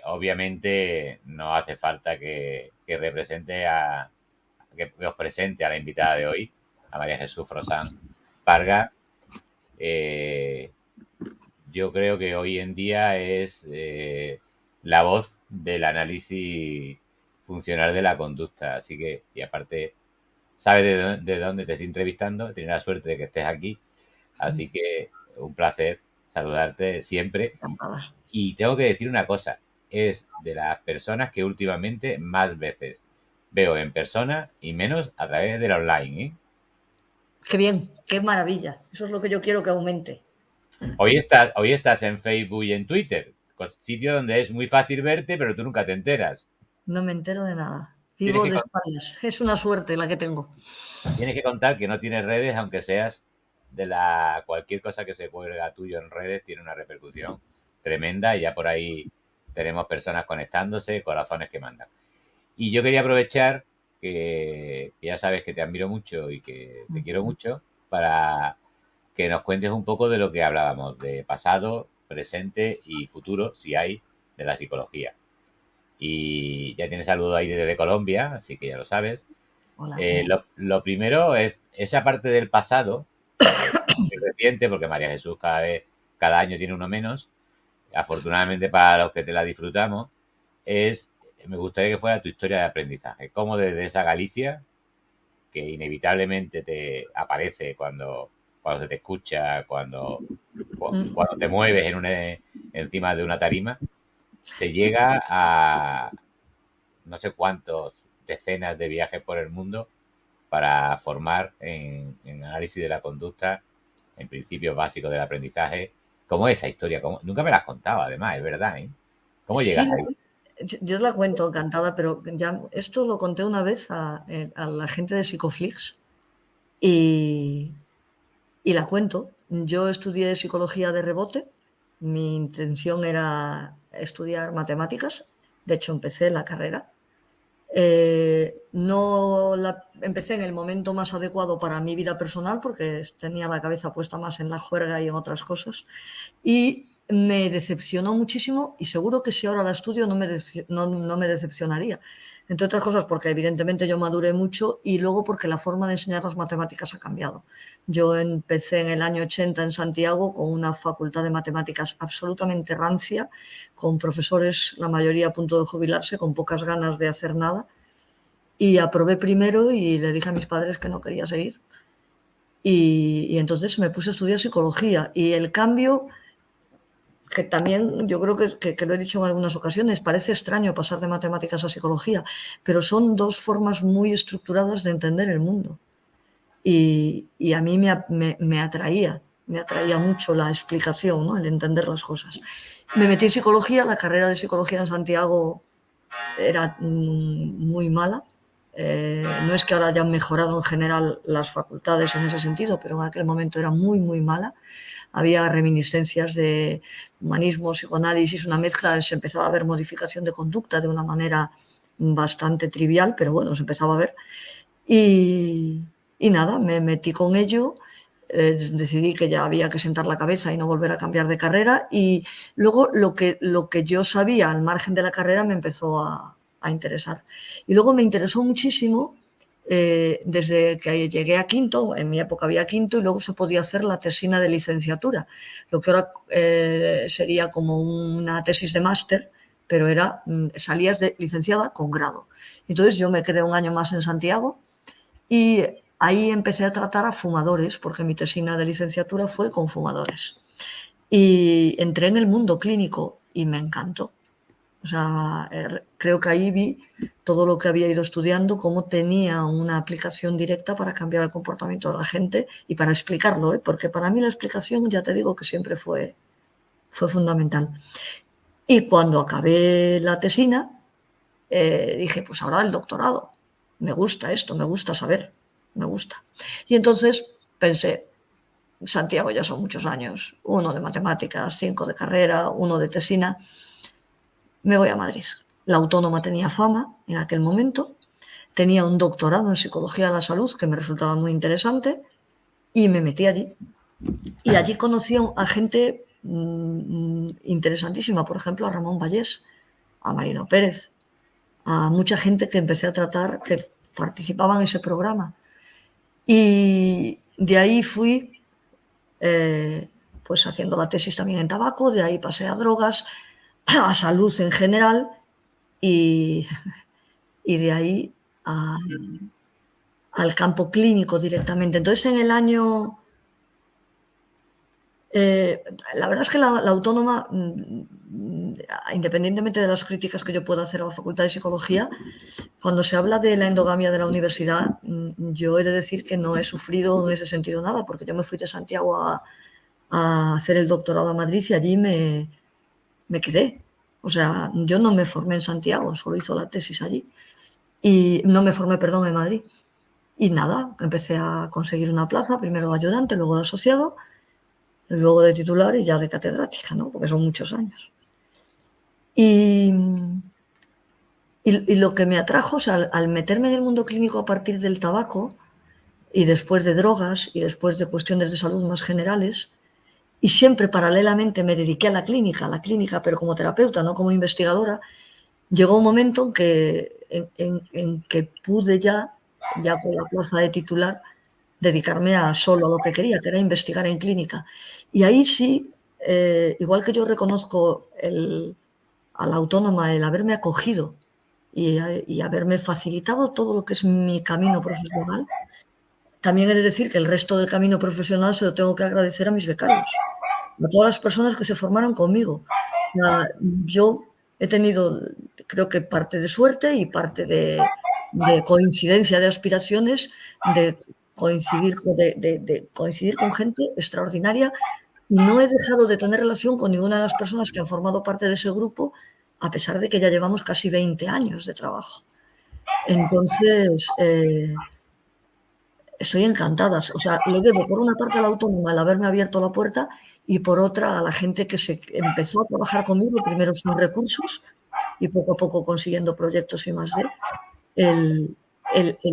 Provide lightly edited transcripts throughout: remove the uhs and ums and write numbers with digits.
obviamente no hace falta que represente que os presente a la invitada de hoy, a María Jesús Frosán Parga. Eh, yo creo que hoy en día es la voz del análisis funcional de la conducta. Así que, y aparte, sabes de dónde te estoy entrevistando, tienes la suerte de que estés aquí. Así que un placer saludarte siempre. Encantada. Y tengo que decir una cosa, es de las personas que últimamente más veces veo en persona y menos a través del online, ¿eh? Qué bien, qué maravilla. Eso es lo que yo quiero que aumente. Hoy estás en Facebook y en Twitter, sitio donde es muy fácil verte, pero tú nunca te enteras. No me entero de nada. Tienes Vivo que, de con- espaldas. Es una suerte la que tengo. tienes que contar que no tienes redes, aunque seas cualquier cosa que se cuelga tuyo en redes tiene una repercusión tremenda y ya por ahí tenemos personas conectándose, corazones que mandan. Y yo quería aprovechar que ya sabes que te admiro mucho y que te quiero mucho para que nos cuentes un poco de lo que hablábamos, de pasado, presente y futuro, si hay, de la psicología. Y ya tienes saludo ahí desde Colombia, así que ya lo sabes. Hola. Lo primero es esa parte del pasado, que es reciente, porque María Jesús cada año tiene uno menos, afortunadamente para los que te la disfrutamos, me gustaría que fuera tu historia de aprendizaje. Cómo desde esa Galicia, que inevitablemente te aparece cuando se te escucha, cuando te mueves encima de una tarima, se llega a no sé cuántos decenas de viajes por el mundo para formar en análisis de la conducta, en principios básicos del aprendizaje. ¿Cómo es esa historia? Nunca me la has contado, además, es verdad, ¿eh? ¿Cómo Sí, llegas ahí? yo la cuento encantada, pero ya esto lo conté una vez a la gente de Psicoflix y, y la cuento. Yo estudié psicología de rebote. Mi intención era estudiar matemáticas. De hecho, empecé la carrera. No la empecé en el momento más adecuado para mi vida personal porque tenía la cabeza puesta más en la juerga y en otras cosas. Y me decepcionó muchísimo y seguro que si ahora la estudio no me decepcionaría. Entre otras cosas porque evidentemente yo maduré mucho y luego porque la forma de enseñar las matemáticas ha cambiado. Yo empecé en el año 80 en Santiago con una facultad de matemáticas absolutamente rancia, con profesores, la mayoría a punto de jubilarse, con pocas ganas de hacer nada. Y aprobé primero y le dije a mis padres que no quería seguir. Y entonces me puse a estudiar psicología y el cambio que también yo creo que lo he dicho en algunas ocasiones, parece extraño pasar de matemáticas a psicología, pero son dos formas muy estructuradas de entender el mundo. Y a mí me atraía mucho la explicación, ¿no? El entender las cosas. Me metí en psicología, la carrera de psicología en Santiago era muy mala. No es que ahora hayan mejorado en general las facultades en ese sentido, pero en aquel momento era muy, muy mala. Había reminiscencias de humanismo, psicoanálisis, una mezcla, se empezaba a ver modificación de conducta de una manera bastante trivial, pero bueno, se empezaba a ver. Y, y nada, me metí con ello, decidí que ya había que sentar la cabeza y no volver a cambiar de carrera y luego lo que yo sabía al margen de la carrera me empezó a interesar. Y luego me interesó muchísimo desde que llegué a quinto, en mi época había quinto y luego se podía hacer la tesina de licenciatura, lo que ahora sería como una tesis de máster, pero era salías de licenciada con grado. Entonces yo me quedé un año más en Santiago y ahí empecé a tratar a fumadores, porque mi tesina de licenciatura fue con fumadores. Y entré en el mundo clínico y me encantó. O sea, creo que ahí vi todo lo que había ido estudiando, cómo tenía una aplicación directa para cambiar el comportamiento de la gente y para explicarlo, ¿eh? Porque para mí la explicación, ya te digo que siempre fue fundamental. Y cuando acabé la tesina, dije, pues ahora el doctorado. Me gusta esto, me gusta saber, me gusta. Y entonces pensé, Santiago ya son muchos años, uno de matemáticas, 5 de carrera, uno de tesina, me voy a Madrid. La autónoma tenía fama en aquel momento, tenía un doctorado en psicología de la salud que me resultaba muy interesante y me metí allí. Y allí conocí a gente interesantísima, por ejemplo, a Ramón Vallés, a Marino Pérez, a mucha gente que empecé a tratar, que participaba en ese programa. Y de ahí fui pues haciendo la tesis también en tabaco, de ahí pasé a drogas, a salud en general y de ahí al campo clínico directamente. Entonces en el año... la verdad es que la autónoma, independientemente de las críticas que yo pueda hacer a la Facultad de Psicología, cuando se habla de la endogamia de la universidad, yo he de decir que no he sufrido en ese sentido nada, porque yo me fui de Santiago a hacer el doctorado a Madrid y allí me quedé. O sea, yo no me formé en Santiago, solo hice la tesis allí. Y no me formé, perdón, en Madrid. Y nada, empecé a conseguir una plaza, primero de ayudante, luego de asociado, luego de titular y ya de catedrática, ¿no? Porque son muchos años. Y lo que me atrajo, o sea, al meterme en el mundo clínico a partir del tabaco y después de drogas y después de cuestiones de salud más generales, y siempre paralelamente me dediqué a la clínica, pero como terapeuta, no como investigadora, llegó un momento en que pude ya con la plaza de titular, dedicarme solo a lo que quería, que era investigar en clínica. Y ahí sí, igual que yo reconozco a la autónoma el haberme acogido y haberme facilitado todo lo que es mi camino profesional, también he de decir que el resto del camino profesional se lo tengo que agradecer a mis becarios, a todas las personas que se formaron conmigo. Yo he tenido, creo que parte de suerte y parte de coincidencia de aspiraciones, de coincidir con gente extraordinaria. No he dejado de tener relación con ninguna de las personas que han formado parte de ese grupo, a pesar de que ya llevamos casi 20 años de trabajo. Entonces, estoy encantada. O sea, le debo por una parte a la autónoma el haberme abierto la puerta y por otra a la gente que se empezó a trabajar conmigo, primero sin recursos y poco a poco consiguiendo proyectos y más el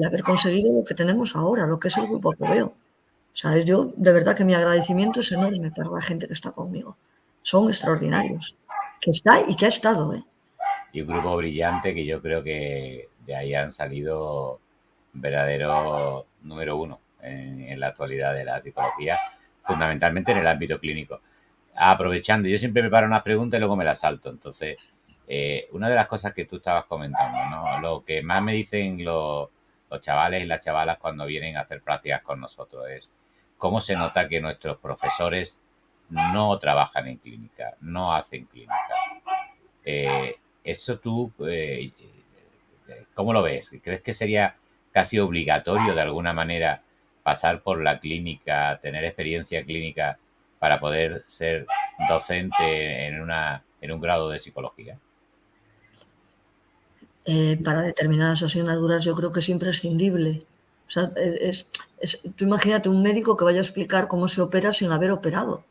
haber conseguido lo que tenemos ahora, lo que es el Grupo Acoveo. O sea, yo de verdad que mi agradecimiento es enorme para la gente que está conmigo. Son extraordinarios. Que está y que ha estado, ¿eh? Y un grupo brillante que yo creo que de ahí han salido verdaderos número uno en la actualidad de la psicología, fundamentalmente en el ámbito clínico. Aprovechando, yo siempre preparo unas preguntas y luego me las salto. Entonces, una de las cosas que tú estabas comentando, ¿no? Lo que más me dicen los chavales y las chavalas cuando vienen a hacer prácticas con nosotros es cómo se nota que nuestros profesores no trabajan en clínica, no hacen clínica. Eso tú, ¿cómo lo ves? ¿Crees que sería casi obligatorio de alguna manera pasar por la clínica, tener experiencia clínica para poder ser docente en un grado de psicología? Para determinadas asignaturas yo creo que es imprescindible. O sea, tú imagínate un médico que vaya a explicar cómo se opera sin haber operado.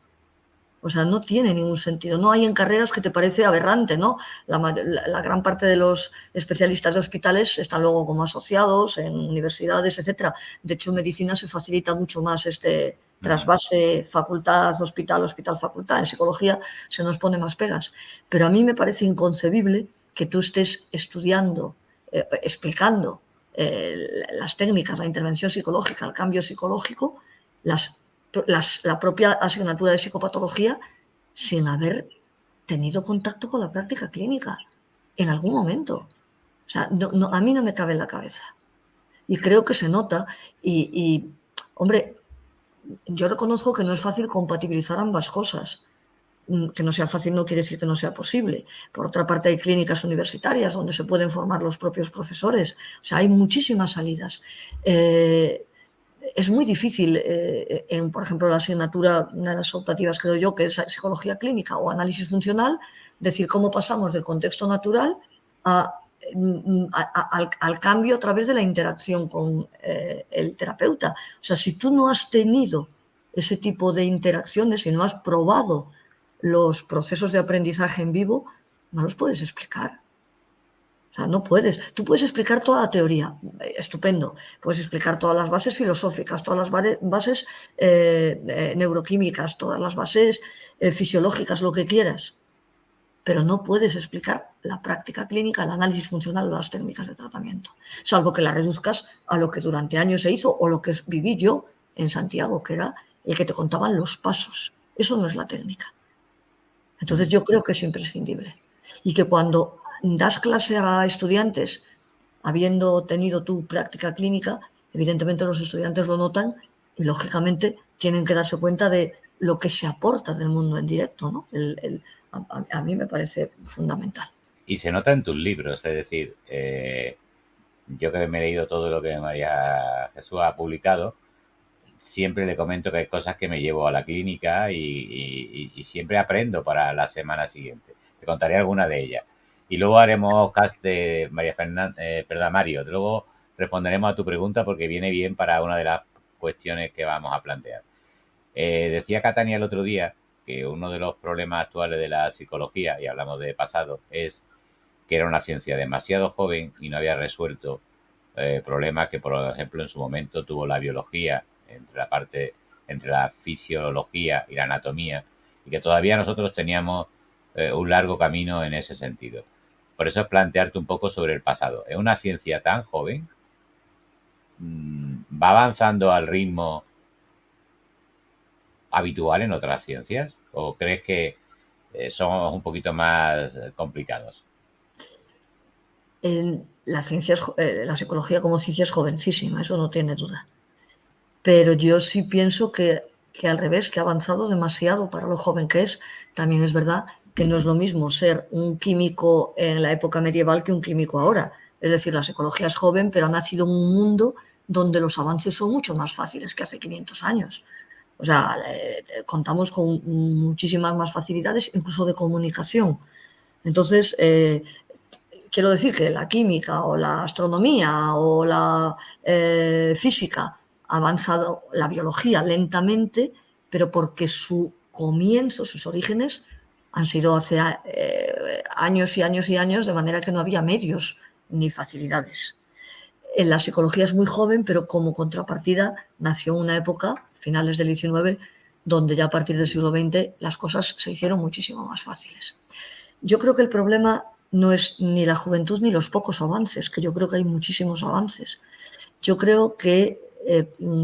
O sea, no tiene ningún sentido. No hay en carreras que te parece aberrante, ¿no? La gran parte de los especialistas de hospitales están luego como asociados en universidades, etcétera. De hecho, en medicina se facilita mucho más este trasvase facultad, hospital, hospital, facultad. En psicología se nos pone más pegas. Pero a mí me parece inconcebible que tú estés estudiando, explicando las técnicas, la intervención psicológica, el cambio psicológico, la propia asignatura de psicopatología sin haber tenido contacto con la práctica clínica en algún momento. O sea, a mí no me cabe en la cabeza. Y creo que se nota. Hombre, yo reconozco que no es fácil compatibilizar ambas cosas. Que no sea fácil no quiere decir que no sea posible. Por otra parte, hay clínicas universitarias donde se pueden formar los propios profesores. O sea, hay muchísimas salidas. Es muy difícil, por ejemplo, la asignatura, una de las optativas creo yo, que es psicología clínica o análisis funcional, decir cómo pasamos del contexto natural al cambio a través de la interacción con el terapeuta. O sea, si tú no has tenido ese tipo de interacciones y no has probado los procesos de aprendizaje en vivo, no los puedes explicar. O sea, no puedes. Tú puedes explicar toda la teoría, estupendo. Puedes explicar todas las bases filosóficas, todas las bases neuroquímicas, todas las bases fisiológicas, lo que quieras. pero no puedes explicar la práctica clínica, el análisis funcional de las técnicas de tratamiento, salvo que la reduzcas a lo que durante años se hizo o lo que viví yo en Santiago, que era el que te contaban los pasos. Eso no es la técnica. Entonces yo creo que es imprescindible. Y que cuando das clase a estudiantes, habiendo tenido tu práctica clínica, evidentemente los estudiantes lo notan y lógicamente tienen que darse cuenta de lo que se aporta del mundo en directo, ¿no? A mí me parece fundamental. Y se nota en tus libros, es decir, yo que me he leído todo lo que María Jesús ha publicado, siempre le comento que hay cosas que me llevo a la clínica y siempre aprendo para la semana siguiente. Te contaré alguna de ellas. Y luego haremos cast de María Fernández, perdón, Mario. Luego responderemos a tu pregunta porque viene bien para una de las cuestiones que vamos a plantear. Decía Catania el otro día que uno de los problemas actuales de la psicología, y hablamos de pasado, es que era una ciencia demasiado joven y no había resuelto problemas que, por ejemplo, en su momento tuvo la biología, entre la fisiología y la anatomía, y que todavía nosotros teníamos un largo camino en ese sentido. Por eso es plantearte un poco sobre el pasado. Es una ciencia tan joven, va avanzando al ritmo habitual en otras ciencias, o crees que somos un poquito más complicados? La psicología como ciencia es jovencísima, eso no tiene duda. Pero yo sí pienso que al revés, que ha avanzado demasiado para lo joven que es. También es verdad que no es lo mismo ser un químico en la época medieval que un químico ahora. Es decir, la psicología es joven, pero ha nacido en un mundo donde los avances son mucho más fáciles que hace 500 años. O sea, contamos con muchísimas más facilidades, incluso de comunicación. Entonces, quiero decir que la química o la astronomía o la física ha avanzado, la biología lentamente, pero porque su comienzo, sus orígenes han sido hace años y años y años, de manera que no había medios ni facilidades. En la psicología es muy joven, pero como contrapartida nació en una época, finales del XIX, donde ya a partir del siglo XX las cosas se hicieron muchísimo más fáciles. Yo creo que el problema no es ni la juventud ni los pocos avances, que yo creo que hay muchísimos avances. Yo creo que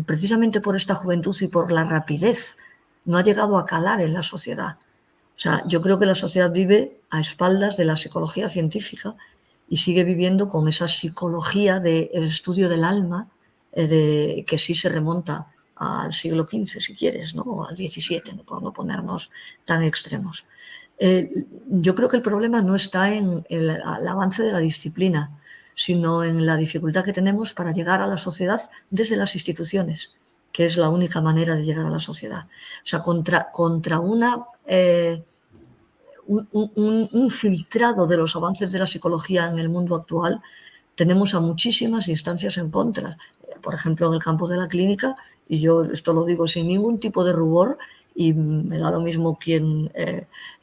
precisamente por esta juventud y por la rapidez no ha llegado a calar en la sociedad. O sea, yo creo que la sociedad vive a espaldas de la psicología científica y sigue viviendo con esa psicología del estudio del alma, que sí se remonta al siglo XV, si quieres, ¿no? O al XVII, no podemos ponernos tan extremos. Yo creo que el problema no está en el avance de la disciplina, sino en la dificultad que tenemos para llegar a la sociedad desde las instituciones, que es la única manera de llegar a la sociedad. O sea, contra un filtrado de los avances de la psicología en el mundo actual, tenemos a muchísimas instancias en contra. Por ejemplo, en el campo de la clínica, y yo esto lo digo sin ningún tipo de rubor, y me da lo mismo quien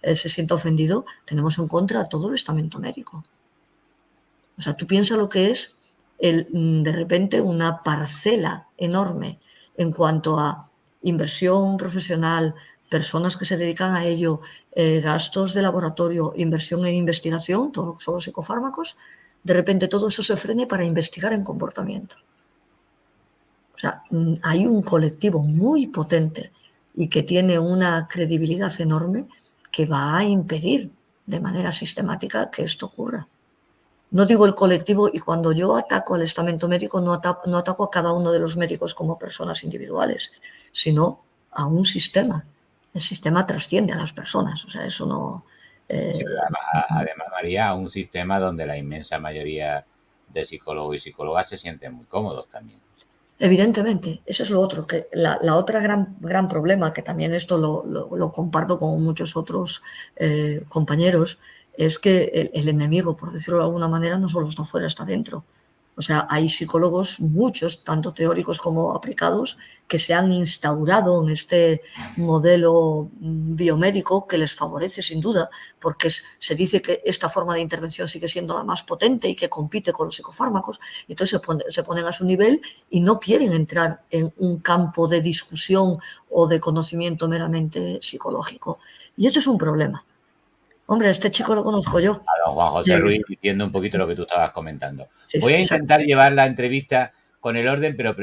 se sienta ofendido, tenemos en contra todo el estamento médico. O sea, tú piensas lo que es de repente una parcela enorme en cuanto a inversión profesional, personas que se dedican a ello, gastos de laboratorio, inversión en investigación, todo lo que son los psicofármacos, de repente todo eso se frene para investigar en comportamiento. O sea, hay un colectivo muy potente y que tiene una credibilidad enorme que va a impedir de manera sistemática que esto ocurra. No digo el colectivo, y cuando yo ataco al estamento médico no ataco a cada uno de los médicos como personas individuales, sino a un sistema. El sistema trasciende a las personas, o sea, eso no... Sí, además, María, un sistema donde la inmensa mayoría de psicólogos y psicólogas se sienten muy cómodos también. Evidentemente, eso es lo otro, que la otra gran problema, que también esto lo comparto con muchos otros compañeros, es que el enemigo, por decirlo de alguna manera, no solo está fuera, está dentro. O sea, hay psicólogos, muchos, tanto teóricos como aplicados, que se han instaurado en este modelo biomédico que les favorece sin duda, porque se dice que esta forma de intervención sigue siendo la más potente y que compite con los psicofármacos, y entonces se ponen a su nivel y no quieren entrar en un campo de discusión o de conocimiento meramente psicológico. Y esto es un problema. Hombre, este chico lo conozco yo. A don Juan José Ruiz diciendo un poquito lo que tú estabas comentando. Sí, Voy a exacto. intentar llevar la entrevista con el orden, pero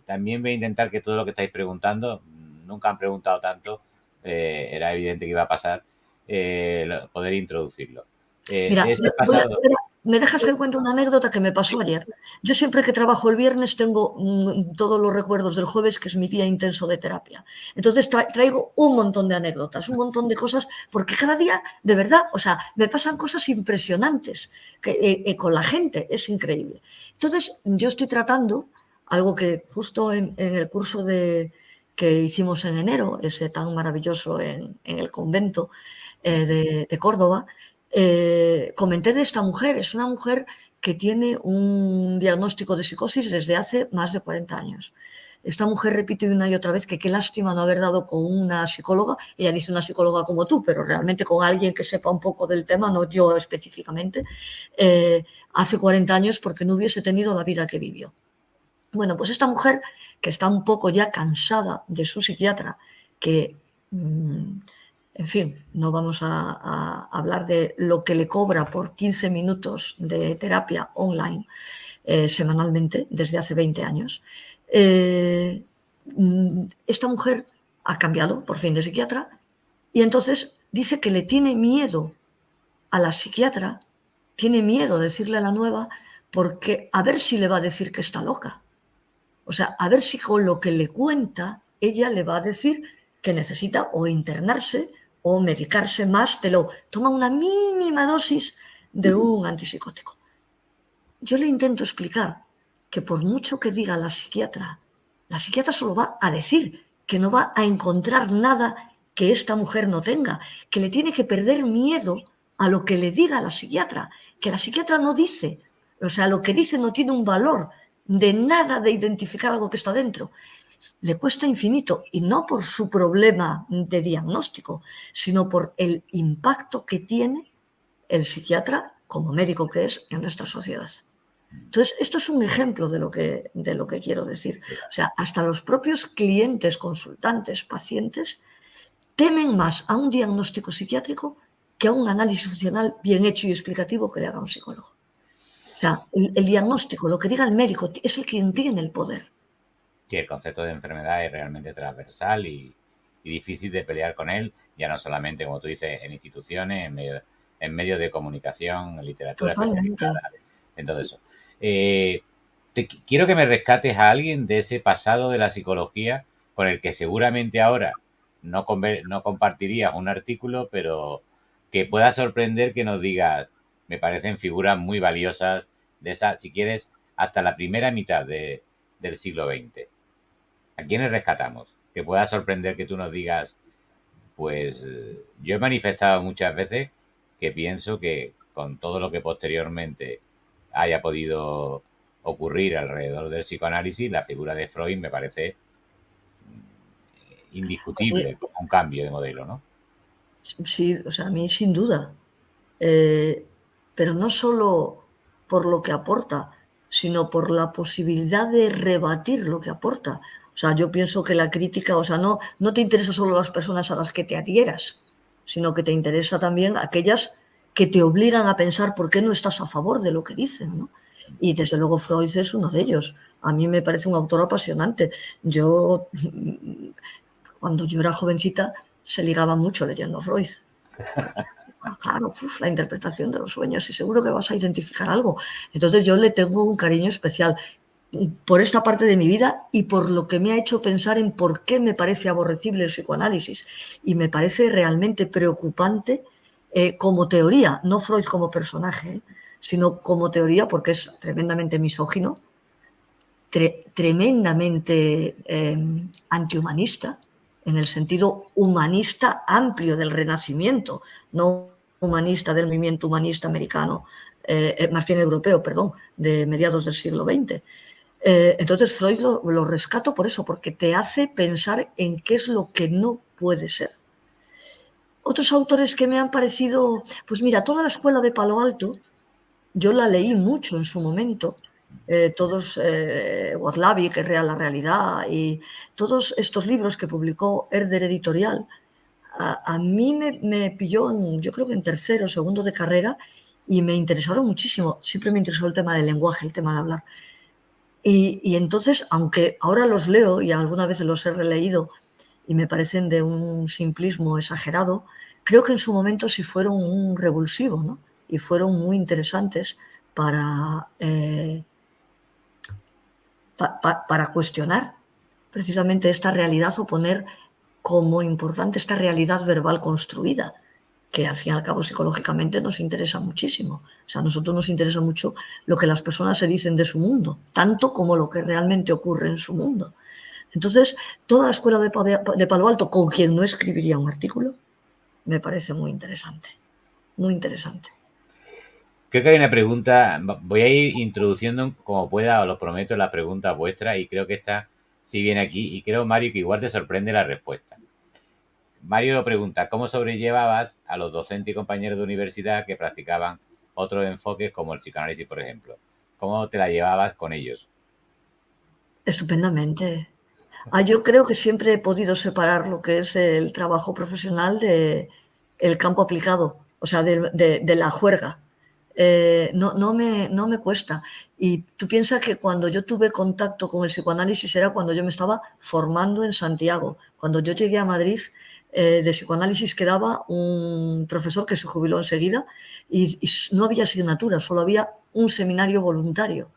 también voy a intentar que todo lo que estáis preguntando, nunca han preguntado tanto, era evidente que iba a pasar, poder introducirlo. Mira, De ese pasado... ¿me dejas que cuente una anécdota que me pasó ayer? Yo siempre que trabajo el viernes tengo todos los recuerdos del jueves, que es mi día intenso de terapia. Entonces traigo un montón de anécdotas, un montón de cosas, porque cada día, de verdad, o sea, me pasan cosas impresionantes con la gente, es increíble. Entonces, yo estoy tratando algo que justo en el curso que hicimos en enero, ese tan maravilloso en el convento de Córdoba, comenté de esta mujer. Es una mujer que tiene un diagnóstico de psicosis desde hace más de 40 años. Esta mujer repite una y otra vez que qué lástima no haber dado con una psicóloga. Ella dice una psicóloga como tú, pero realmente con alguien que sepa un poco del tema, no yo específicamente, hace 40 años, porque no hubiese tenido la vida que vivió. Bueno, pues esta mujer, que está un poco ya cansada de su psiquiatra, que en fin, no vamos a hablar de lo que le cobra por 15 minutos de terapia online semanalmente desde hace 20 años. Esta mujer ha cambiado por fin de psiquiatra y entonces dice que le tiene miedo a la psiquiatra, tiene miedo de decirle a la nueva, porque a ver si le va a decir que está loca. O sea, a ver si con lo que le cuenta ella le va a decir que necesita o internarse o medicarse más de lo... Toma una mínima dosis de un antipsicótico. Yo le intento explicar que por mucho que diga la psiquiatra solo va a decir que no va a encontrar nada que esta mujer no tenga, que le tiene que perder miedo a lo que le diga la psiquiatra, que la psiquiatra no dice, o sea, lo que dice no tiene un valor de nada de identificar algo que está dentro. Le cuesta infinito, y no por su problema de diagnóstico, sino por el impacto que tiene el psiquiatra como médico que es en nuestra sociedad. Entonces, esto es un ejemplo de lo que quiero decir. O sea, hasta los propios clientes, consultantes, pacientes, temen más a un diagnóstico psiquiátrico que a un análisis funcional bien hecho y explicativo que le haga un psicólogo. O sea, el diagnóstico, lo que diga el médico, es el quien tiene el poder. Sí, el concepto de enfermedad es realmente transversal y difícil de pelear con él, ya no solamente, como tú dices, en instituciones, en medios de comunicación, en literatura Totalmente. especializada, en todo eso. Quiero que me rescates a alguien de ese pasado de la psicología con el que seguramente ahora no compartirías un artículo, pero que pueda sorprender que nos digas, me parecen figuras muy valiosas de esa, si quieres, hasta la primera mitad del siglo XX. ¿A quiénes rescatamos? Que pueda sorprender que tú nos digas, pues yo he manifestado muchas veces que pienso que con todo lo que posteriormente haya podido ocurrir alrededor del psicoanálisis, la figura de Freud me parece indiscutible como un cambio de modelo, ¿no? Sí, o sea, a mí sin duda. Pero no solo por lo que aporta, sino por la posibilidad de rebatir lo que aporta. O sea, yo pienso que la crítica, o sea, no te interesa solo las personas a las que te adhieras, sino que te interesa también aquellas que te obligan a pensar por qué no estás a favor de lo que dicen, ¿no? Y desde luego Freud es uno de ellos. A mí me parece un autor apasionante. Yo, cuando yo era jovencita, se ligaba mucho leyendo a Freud. Claro, la interpretación de los sueños, y seguro que vas a identificar algo. Entonces yo le tengo un cariño especial por esta parte de mi vida y por lo que me ha hecho pensar en por qué me parece aborrecible el psicoanálisis. Y me parece realmente preocupante como teoría, no Freud como personaje, sino como teoría, porque es tremendamente misógino, tremendamente antihumanista, en el sentido humanista amplio del Renacimiento, no humanista del movimiento humanista americano, más bien europeo, perdón, de mediados del siglo XX. Entonces Freud lo rescato por eso, porque te hace pensar en qué es lo que no puede ser. Otros autores que me han parecido, pues mira, toda la escuela de Palo Alto, yo la leí mucho en su momento, todos, Waslavic, que es Real la Realidad, y todos estos libros que publicó Herder Editorial, a mí me pilló, yo creo que en tercero o segundo de carrera, y me interesaron muchísimo. Siempre me interesó el tema del lenguaje, el tema de hablar. Y entonces, aunque ahora los leo y alguna vez los he releído y me parecen de un simplismo exagerado, creo que en su momento sí fueron un revulsivo, ¿no? Y fueron muy interesantes para, para cuestionar precisamente esta realidad o poner como importante esta realidad verbal construida, que al fin y al cabo psicológicamente nos interesa muchísimo. O sea, a nosotros nos interesa mucho lo que las personas se dicen de su mundo, tanto como lo que realmente ocurre en su mundo. Entonces, toda la escuela de Palo Alto, con quien no escribiría un artículo, me parece muy interesante, muy interesante. Creo que hay una pregunta, voy a ir introduciendo como pueda, os lo prometo, las preguntas vuestras y creo que esta sí viene aquí y creo, Mario, que igual te sorprende la respuesta. Mario pregunta, ¿cómo sobrellevabas a los docentes y compañeros de universidad que practicaban otros enfoques como el psicoanálisis, por ejemplo? ¿Cómo te la llevabas con ellos? Estupendamente. Yo creo que siempre he podido separar lo que es el trabajo profesional de el campo aplicado, o sea, de la juerga. No me cuesta. Y tú piensas que cuando yo tuve contacto con el psicoanálisis era cuando yo me estaba formando en Santiago. Cuando yo llegué a Madrid, de psicoanálisis quedaba un profesor que se jubiló enseguida y no había asignatura, solo había un seminario voluntario,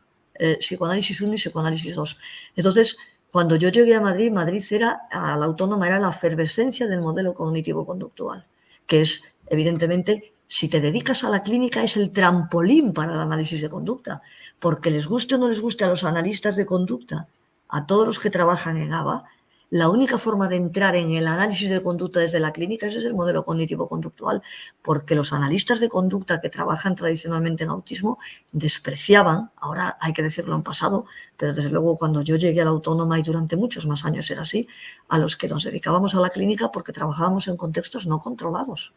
psicoanálisis 1 y psicoanálisis 2. Entonces, cuando yo llegué a Madrid, Madrid era, a la Autónoma, era la efervescencia del modelo cognitivo-conductual, que es, evidentemente, si te dedicas a la clínica, es el trampolín para el análisis de conducta, porque les guste o no les guste a los analistas de conducta, a todos los que trabajan en ABA, la única forma de entrar en el análisis de conducta desde la clínica es desde el modelo cognitivo-conductual, porque los analistas de conducta que trabajan tradicionalmente en autismo despreciaban, ahora hay que decirlo en pasado, pero desde luego cuando yo llegué a la Autónoma y durante muchos más años era así, a los que nos dedicábamos a la clínica porque trabajábamos en contextos no controlados.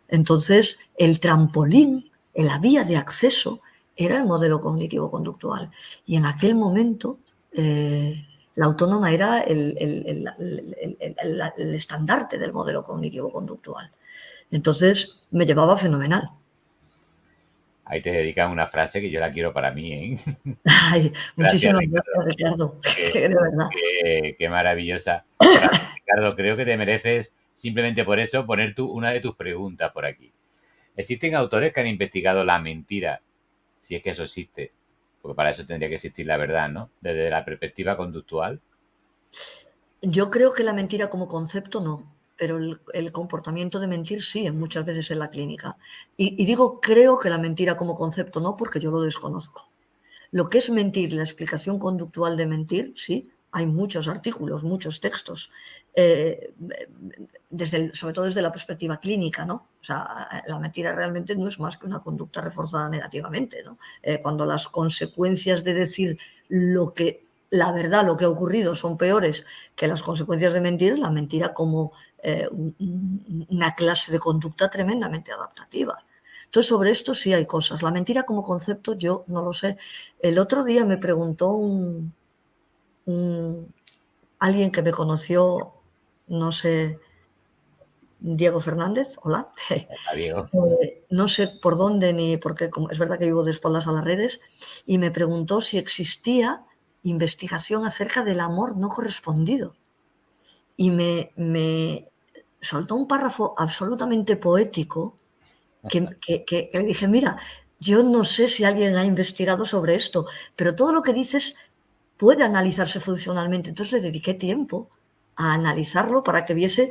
Entonces, el trampolín, la vía de acceso, era el modelo cognitivo-conductual. Y en aquel momento, la Autónoma era el estandarte del modelo cognitivo-conductual. Entonces, me llevaba fenomenal. Ahí te dedican una frase que yo la quiero para mí, ¿eh? Ay, Gracias, muchísimas Ricardo. gracias, Ricardo. Qué, De verdad. qué maravillosa frase, Ricardo. Creo que te mereces, simplemente por eso, poner una de tus preguntas por aquí. ¿Existen autores que han investigado la mentira, si es que eso existe? Porque para eso tendría que existir la verdad, ¿no? Desde la perspectiva conductual. Yo creo que la mentira como concepto no, pero el comportamiento de mentir sí, muchas veces en la clínica. Y digo creo que la mentira como concepto no, porque yo lo desconozco. Lo que es mentir, la explicación conductual de mentir, sí, hay muchos artículos, muchos textos, eh, sobre todo desde la perspectiva clínica, ¿no? O sea, la mentira realmente no es más que una conducta reforzada negativamente, ¿no? Cuando las consecuencias de decir lo que la verdad, lo que ha ocurrido, son peores que las consecuencias de mentir, la mentira como una clase de conducta tremendamente adaptativa. Entonces, sobre esto sí hay cosas. La mentira como concepto yo no lo sé. El otro día me preguntó alguien que me conoció, no sé, Diego Fernández, hola. Hola, Diego. No sé por dónde ni porque como es verdad que vivo de espaldas a las redes, y me preguntó si existía investigación acerca del amor no correspondido. Y me soltó un párrafo absolutamente poético que le dije, mira, yo no sé si alguien ha investigado sobre esto, pero todo lo que dices puede analizarse funcionalmente. Entonces le dediqué tiempo a analizarlo para que viese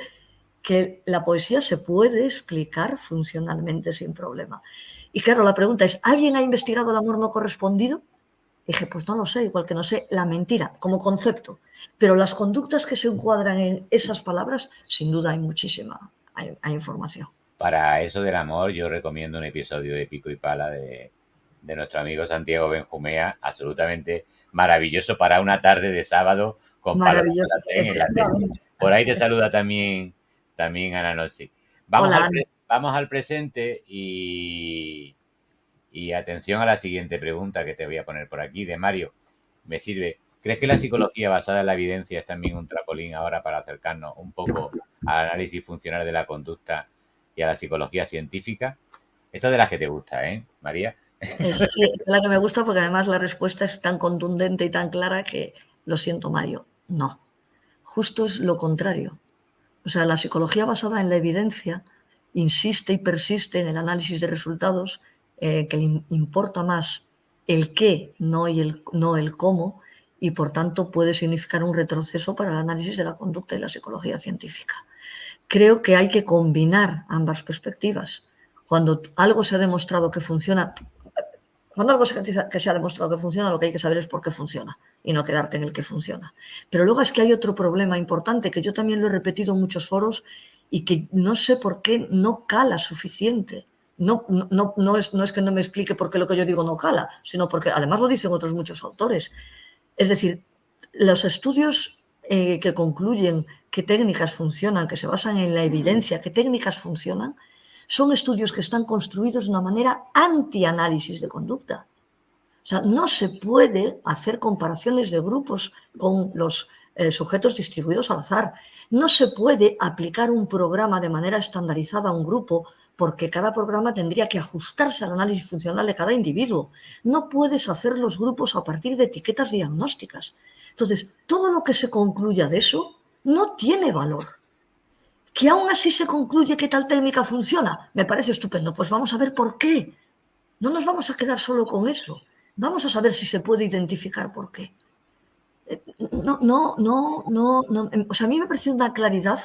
que la poesía se puede explicar funcionalmente sin problema. Y claro, la pregunta es, ¿alguien ha investigado el amor no correspondido? Dije, pues no lo sé, igual que no sé la mentira como concepto. Pero las conductas que se encuadran en esas palabras, sin duda hay muchísima, hay información. Para eso del amor, yo recomiendo un episodio de Pico y Pala de nuestro amigo Santiago Benjumea, absolutamente maravilloso para una tarde de sábado con Palo de Maravilloso, Sarasén en la tele. efectivamente. Por ahí te saluda también Ana Nossi. Hola, Ana. Vamos al presente y atención a la siguiente pregunta que te voy a poner por aquí, de Mario. Me sirve. ¿Crees que la psicología basada en la evidencia es también un trampolín ahora para acercarnos un poco al análisis funcional de la conducta y a la psicología científica? Esta es de las que te gusta, ¿eh, María? Sí, es la que me gusta porque además la respuesta es tan contundente y tan clara que lo siento, Mario. No, justo es lo contrario. O sea, la psicología basada en la evidencia insiste y persiste en el análisis de resultados, que le importa más el qué, no el cómo, y por tanto puede significar un retroceso para el análisis de la conducta y la psicología científica. Creo que hay que combinar ambas perspectivas. Cuando algo se ha demostrado que funciona, cuando algo que se ha demostrado que funciona, lo que hay que saber es por qué funciona y no quedarte en el que funciona. Pero luego es que hay otro problema importante que yo también lo he repetido en muchos foros y que no sé por qué no cala suficiente. No es que no me explique por qué lo que yo digo no cala, sino porque además lo dicen otros muchos autores. Es decir, los estudios que concluyen qué técnicas funcionan, que se basan en la evidencia, qué técnicas funcionan, son estudios que están construidos de una manera anti-análisis de conducta. O sea, no se puede hacer comparaciones de grupos con los sujetos distribuidos al azar. No se puede aplicar un programa de manera estandarizada a un grupo porque cada programa tendría que ajustarse al análisis funcional de cada individuo. No puedes hacer los grupos a partir de etiquetas diagnósticas. Entonces, todo lo que se concluya de eso no tiene valor. Que aún así se concluye que tal técnica funciona, me parece estupendo. Pues vamos a ver por qué. No nos vamos a quedar solo con eso. Vamos a saber si se puede identificar por qué. No. O sea, a mí me parece una claridad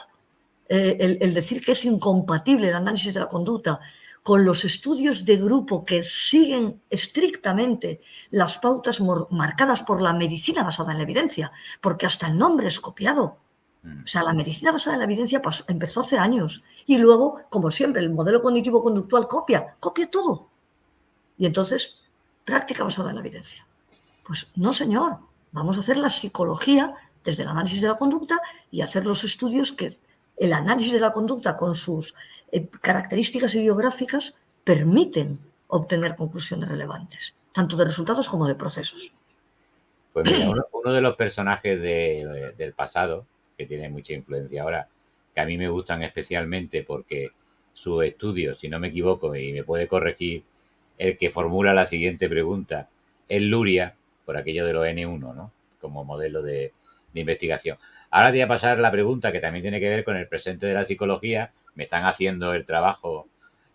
el decir que es incompatible el análisis de la conducta con los estudios de grupo que siguen estrictamente las pautas marcadas por la medicina basada en la evidencia, porque hasta el nombre es copiado. O sea, la medicina basada en la evidencia empezó hace años y luego, como siempre, el modelo cognitivo-conductual copia todo. Y entonces, práctica basada en la evidencia. Pues no, señor. Vamos a hacer la psicología desde el análisis de la conducta y hacer los estudios que el análisis de la conducta con sus características ideográficas permiten obtener conclusiones relevantes, tanto de resultados como de procesos. Pues mira, uno de los personajes del pasado, que tiene mucha influencia ahora, que a mí me gustan especialmente porque su estudio, si no me equivoco, y me puede corregir, el que formula la siguiente pregunta, es Luria, por aquello de los N1, ¿no? Como modelo de investigación. Ahora te voy a pasar la pregunta que también tiene que ver con el presente de la psicología. Me están haciendo el trabajo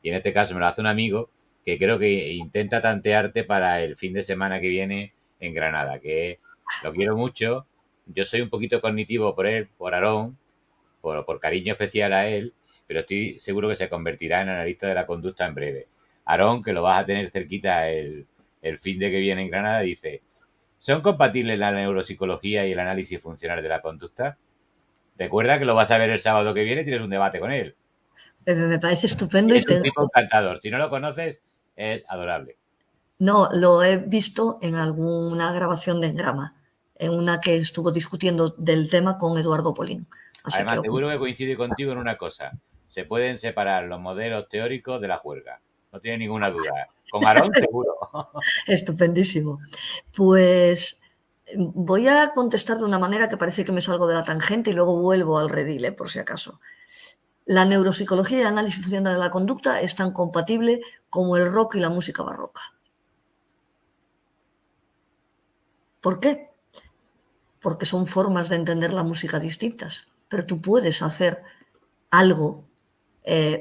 y en este caso me lo hace un amigo que creo que intenta tantearte para el fin de semana que viene en Granada, que lo quiero mucho. Yo soy un poquito cognitivo por él, por Aarón, por cariño especial a él, pero estoy seguro que se convertirá en analista de la conducta en breve. Aarón, que lo vas a tener cerquita el fin de que viene en Granada, dice, ¿son compatibles la neuropsicología y el análisis funcional de la conducta? Recuerda que lo vas a ver el sábado que viene y tienes un debate con él. Me parece estupendo y Es un tipo encantador. Si no lo conoces, es adorable. No, lo he visto en alguna grabación de Engrama, en una que estuvo discutiendo del tema con Eduardo Polín. Así que Además, seguro que coincide contigo en una cosa. Se pueden separar los modelos teóricos de la juerga. No tiene ninguna duda. Con Aarón, seguro. estupendísimo. Pues voy a contestar de una manera que parece que me salgo de la tangente y luego vuelvo al redil, por si acaso. La neuropsicología y el análisis funcional de la conducta es tan compatible como el rock y la música barroca. ¿Por qué? Porque son formas de entender la música distintas. Pero tú puedes hacer algo,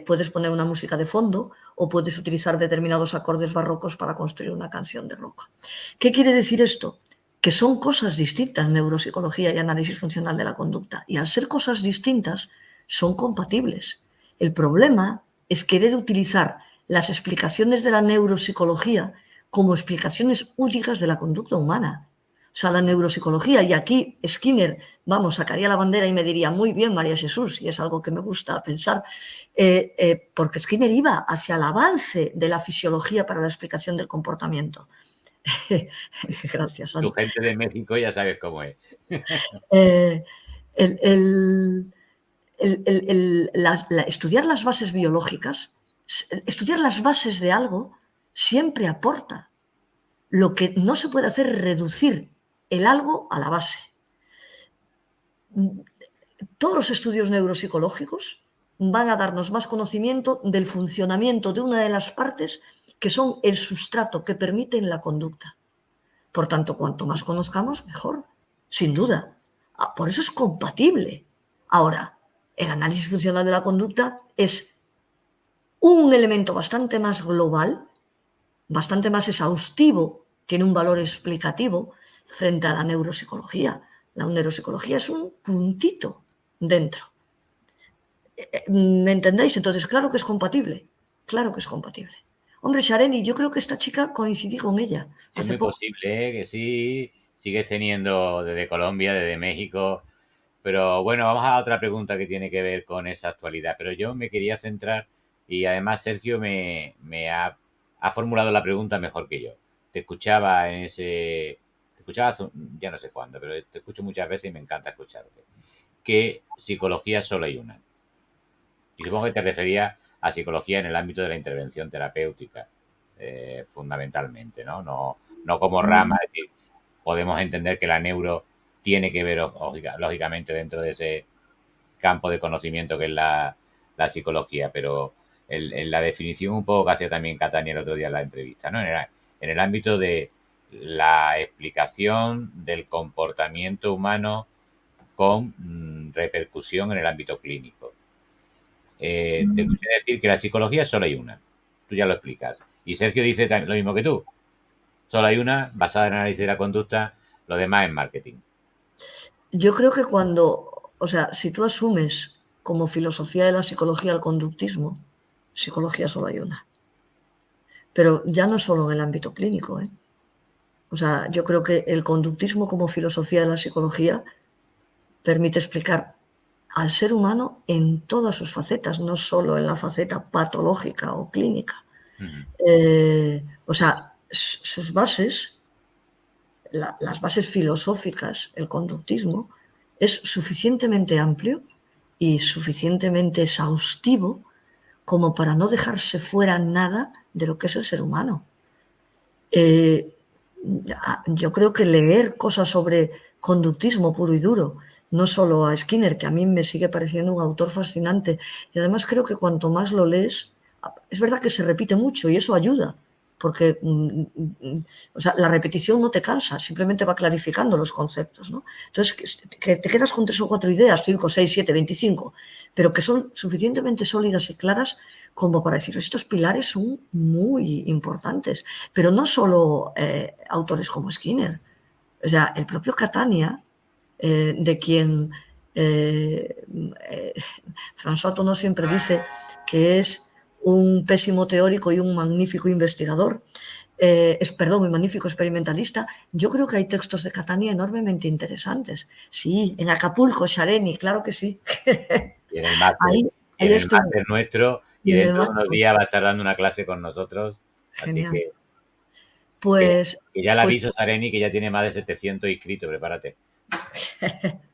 puedes poner una música de fondo o puedes utilizar determinados acordes barrocos para construir una canción de rock. ¿Qué quiere decir esto? Que son cosas distintas, neuropsicología y análisis funcional de la conducta. Y al ser cosas distintas, son compatibles. El problema es querer utilizar las explicaciones de la neuropsicología como explicaciones únicas de la conducta humana. O sea, la neuropsicología, y aquí Skinner, vamos, sacaría la bandera y me diría, muy bien, María Jesús, y es algo que me gusta pensar, porque Skinner iba hacia el avance de la fisiología para la explicación del comportamiento. Gracias, Tu Ana. gente de México ya sabes cómo es. Estudiar las bases biológicas, estudiar las bases de algo, siempre aporta. Lo que no se puede hacer es reducir el algo a la base. todos los estudios neuropsicológicos van a darnos más conocimiento del funcionamiento de una de las partes que son el sustrato que permiten la conducta. Por tanto, cuanto más conozcamos, mejor, sin duda. Por eso es compatible. Ahora, el análisis funcional de la conducta es un elemento bastante más global, bastante más exhaustivo, tiene un valor explicativo frente a la neuropsicología. La neuropsicología es un puntito dentro. ¿Me entendéis? Entonces, claro que es compatible. Claro que es compatible. Hombre, Shareni, yo creo que esta chica coincidí con ella Es hace muy poco. posible, que sí. Sigues teniendo desde Colombia, desde México. Pero bueno, vamos a otra pregunta que tiene que ver con esa actualidad. Pero yo me quería centrar y además Sergio ha formulado la pregunta mejor que yo. Te escuchaba en ese... Te escuchaba ya no sé cuándo, pero te escucho muchas veces y me encanta escucharte. ¿Qué psicología solo hay una? Y supongo que te refería a psicología en el ámbito de la intervención terapéutica, fundamentalmente, ¿no? No como rama, es decir, podemos entender que la neuro tiene que ver, lógicamente, dentro de ese campo de conocimiento que es la psicología, pero en la definición un poco que hacía también Catania el otro día en la entrevista, ¿no? En el ámbito de la explicación del comportamiento humano con repercusión en el ámbito clínico. Te escuché decir que la psicología solo hay una. Tú ya lo explicas. Y Sergio dice lo mismo que tú. Solo hay una, basada en análisis de la conducta, lo demás es marketing. Yo creo que si tú asumes como filosofía de la psicología el conductismo, psicología solo hay una. Pero ya no solo en el ámbito clínico, ¿eh? Yo creo que el conductismo como filosofía de la psicología permite explicar al ser humano en todas sus facetas, no solo en la faceta patológica o clínica. Sus bases, las bases filosóficas, el conductismo, es suficientemente amplio y suficientemente exhaustivo como para no dejarse fuera nada de lo que es el ser humano. Yo creo que leer cosas sobre conductismo puro y duro, no solo a Skinner, que a mí me sigue pareciendo un autor fascinante, y además creo que cuanto más lo lees, es verdad que se repite mucho y eso ayuda, porque la repetición no te cansa, simplemente va clarificando los conceptos, ¿no? Entonces, que te quedas con 3 o 4 ideas, 5, 6, 7, 25, pero que son suficientemente sólidas y claras como para decir, estos pilares son muy importantes, pero no solo autores como Skinner, el propio Catania, de quien François Tono siempre dice que es un pésimo teórico y un magnífico investigador, un magnífico experimentalista. Yo creo que hay textos de Catania enormemente interesantes. Sí, en Acapulco, Shareni, claro que sí. Y en el máster, ahí nuestro, y dentro de unos días va a estar dando una clase con nosotros. Así Genial. que Pues ya le aviso, Sareni, que ya tiene más de 700 inscritos, prepárate.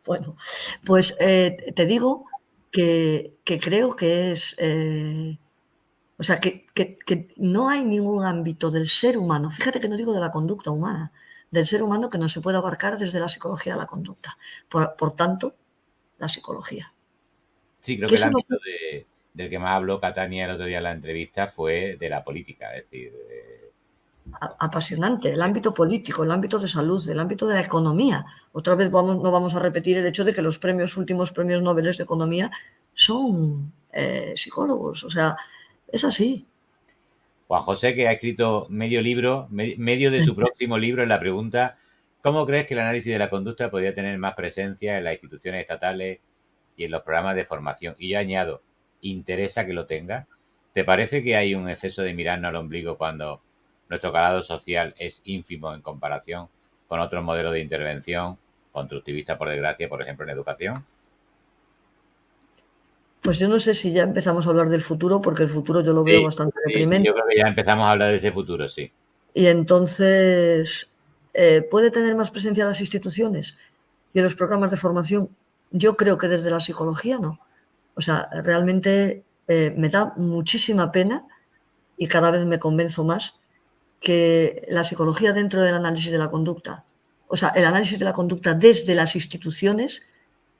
Bueno, pues te digo que creo que es... que no hay ningún ámbito del ser humano, fíjate que no digo de la conducta humana, del ser humano que no se pueda abarcar desde la psicología de la conducta. Por tanto, la psicología. Sí, creo que el ámbito del que más habló Catania el otro día en la entrevista fue de la política, es decir... apasionante, el ámbito político, el ámbito de salud, el ámbito de la economía. Otra vez no vamos a repetir el hecho de que los últimos premios Nobel de Economía son psicólogos, es así. Juan José, que ha escrito medio libro, medio de su próximo libro, en la pregunta: ¿cómo crees que el análisis de la conducta podría tener más presencia en las instituciones estatales y en los programas de formación? Y yo añado, ¿interesa que lo tenga? ¿Te parece que hay un exceso de mirarnos al ombligo cuando nuestro calado social es ínfimo en comparación con otros modelos de intervención constructivista, por desgracia, por ejemplo, en educación? Pues yo no sé si ya empezamos a hablar del futuro, porque el futuro yo lo veo bastante deprimente. Sí, yo creo que ya empezamos a hablar de ese futuro, sí. Y entonces, ¿puede tener más presencia las instituciones y en los programas de formación? Yo creo que desde la psicología no. Realmente me da muchísima pena y cada vez me convenzo más que la psicología dentro del análisis de la conducta, el análisis de la conducta desde las instituciones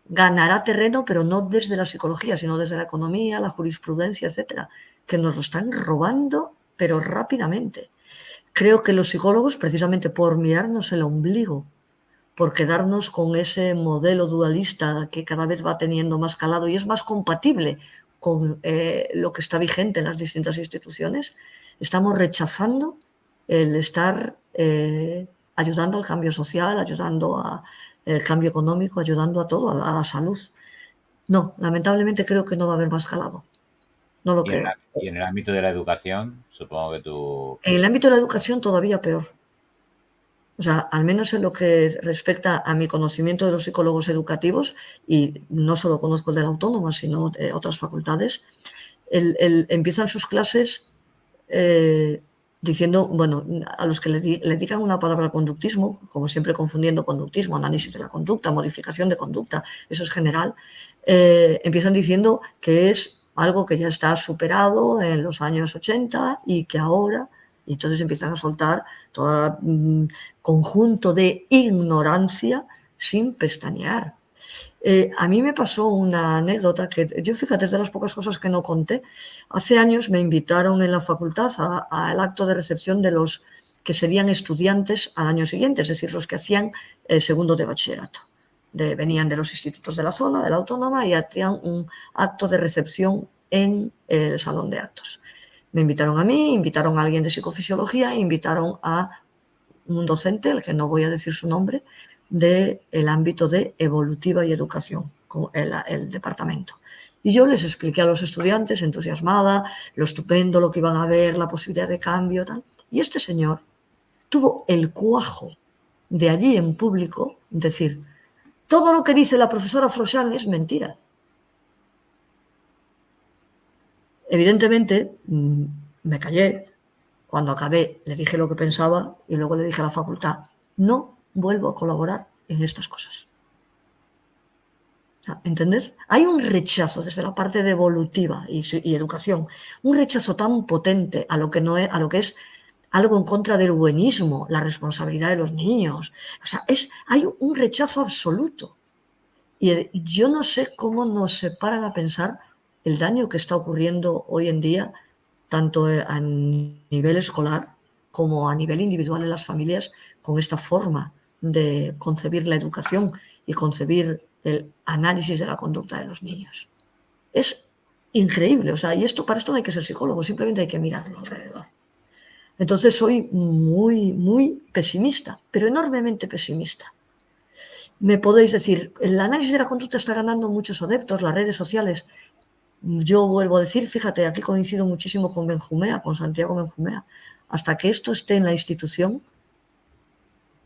ganará terreno, pero no desde la psicología, sino desde la economía, la jurisprudencia, etcétera, que nos lo están robando, pero rápidamente. Creo que los psicólogos, precisamente por mirarnos el ombligo, por quedarnos con ese modelo dualista que cada vez va teniendo más calado y es más compatible con lo que está vigente en las distintas instituciones, estamos rechazando el estar ayudando al cambio social, ayudando al cambio económico, ayudando a todo, a la salud. No, lamentablemente creo que no va a haber más calado. No lo creo. Y en el ámbito de la educación, supongo que tú... En el ámbito de la educación todavía peor. O sea, al menos en lo que respecta a mi conocimiento de los psicólogos educativos, y no solo conozco el de la Autónoma, sino de otras facultades, empiezan sus clases diciendo, bueno, a los que le dedican una palabra conductismo, como siempre confundiendo conductismo, análisis de la conducta, modificación de conducta, eso es general, empiezan diciendo que es algo que ya está superado en los años 80 y que ahora, y entonces empiezan a soltar todo conjunto de ignorancia sin pestañear. A mí me pasó una anécdota que yo, fíjate, es de las pocas cosas que no conté. Hace años me invitaron en la facultad al acto de recepción de los que serían estudiantes al año siguiente, es decir, los que hacían segundo de bachillerato. Venían de los institutos de la zona, de la Autónoma, y hacían un acto de recepción en el salón de actos. Me invitaron a mí, invitaron a alguien de psicofisiología, invitaron a un docente, el que no voy a decir su nombre, del ámbito de evolutiva y educación, el departamento. Y yo les expliqué a los estudiantes, entusiasmada, lo estupendo, lo que iban a ver, la posibilidad de cambio, tal. Y este señor tuvo el cuajo de allí en público decir: todo lo que dice la profesora Frosán es mentira. Evidentemente, me callé. Cuando acabé, le dije lo que pensaba y luego le dije a la facultad: no vuelvo a colaborar en estas cosas. ¿Entendés? Hay un rechazo desde la parte de evolutiva y educación, un rechazo tan potente a lo que no es, a lo que es algo en contra del buenismo, la responsabilidad de los niños. O sea, hay un rechazo absoluto. Y yo no sé cómo nos separan a pensar el daño que está ocurriendo hoy en día, tanto a nivel escolar como a nivel individual en las familias, con esta forma de concebir la educación y concebir el análisis de la conducta de los niños. Es increíble, o sea, y para esto no hay que ser psicólogo, simplemente hay que mirarlo alrededor. Entonces soy muy, muy pesimista, pero enormemente pesimista. Me podéis decir, el análisis de la conducta está ganando muchos adeptos, las redes sociales. Yo vuelvo a decir, fíjate, aquí coincido muchísimo con Benjumea, con Santiago Benjumea. Hasta que esto esté en la institución,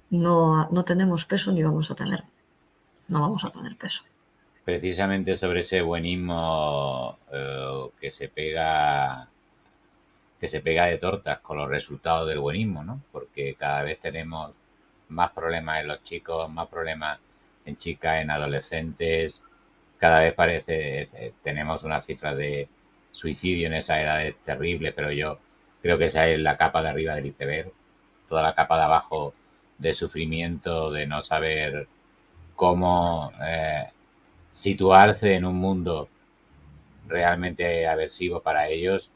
no tenemos peso ni vamos a tener. No vamos a tener peso. Precisamente sobre ese buenismo que se pega de tortas con los resultados del buenismo, ¿no? Porque cada vez tenemos más problemas en los chicos, más problemas en chicas, en adolescentes. Cada vez tenemos una cifra de suicidio en esa edad terrible, pero yo creo que esa es la capa de arriba del iceberg. Toda la capa de abajo de sufrimiento, de no saber cómo situarse en un mundo realmente aversivo para ellos.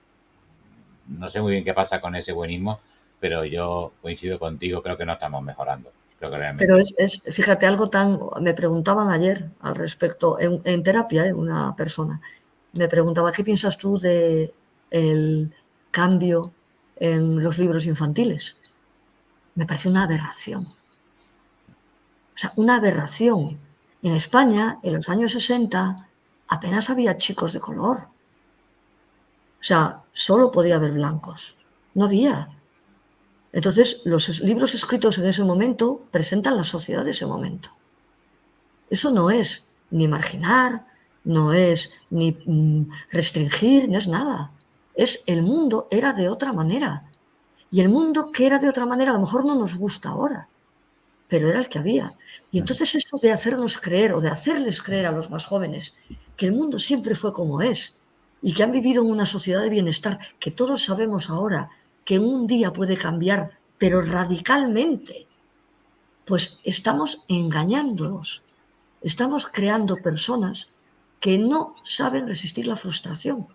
No sé muy bien qué pasa con ese buenismo, pero yo coincido contigo, creo que no estamos mejorando. Creo que realmente... Pero fíjate, algo tan... Me preguntaban ayer al respecto, en terapia, una persona, me preguntaba: ¿qué piensas tú del cambio en los libros infantiles? Me parece una aberración. O sea, una aberración. En España, en los años 60, apenas había chicos de color. O sea, solo podía haber blancos. No había. Entonces, los libros escritos en ese momento presentan la sociedad de ese momento. Eso no es ni marginar, no es ni restringir, no es nada. El mundo era de otra manera. Y el mundo que era de otra manera a lo mejor no nos gusta ahora, pero era el que había. Y entonces eso de hacernos creer o de hacerles creer a los más jóvenes que el mundo siempre fue como es y que han vivido en una sociedad de bienestar, que todos sabemos ahora que un día puede cambiar, pero radicalmente, pues estamos engañándolos. estamos creando personas que no saben resistir la frustración.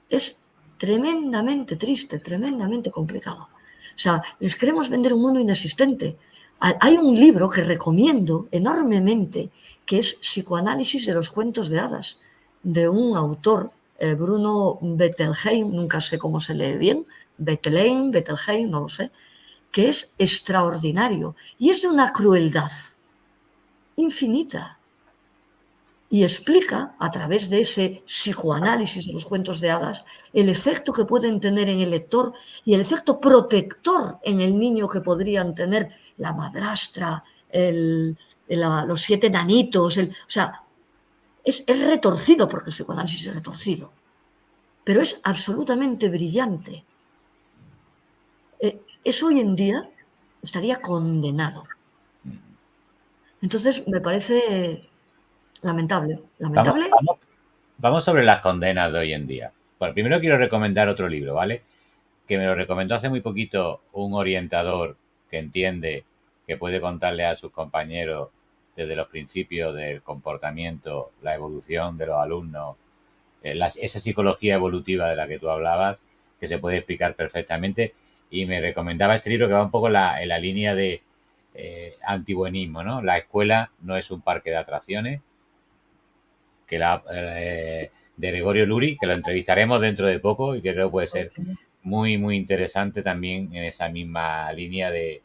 Es tremendamente triste, tremendamente complicado. O sea, les queremos vender un mundo inexistente. Hay un libro que recomiendo enormemente, que es Psicoanálisis de los cuentos de hadas, de un autor, Bruno Bettelheim, nunca sé cómo se lee bien, Bettelheim, no lo sé, que es extraordinario y es de una crueldad infinita. Y explica, a través de ese psicoanálisis de los cuentos de hadas, el efecto que pueden tener en el lector y el efecto protector en el niño que podrían tener la madrastra, los 7 nanitos. O sea, es retorcido, porque el psicoanálisis es retorcido, pero es absolutamente brillante. Eso hoy en día estaría condenado. Entonces, me parece lamentable. Vamos, Lamentable. vamos, vamos sobre las condenas de hoy en día. Bueno, primero quiero recomendar otro libro, ¿vale? Que me lo recomendó hace muy poquito un orientador que entiende que puede contarle a sus compañeros desde los principios del comportamiento, la evolución de los alumnos, esa psicología evolutiva de la que tú hablabas, que se puede explicar perfectamente. Y me recomendaba este libro que va un poco en la línea de antibuenismo, ¿no? La escuela no es un parque de atracciones, que de Gregorio Luri, que lo entrevistaremos dentro de poco y que creo puede ser muy, muy interesante también en esa misma línea de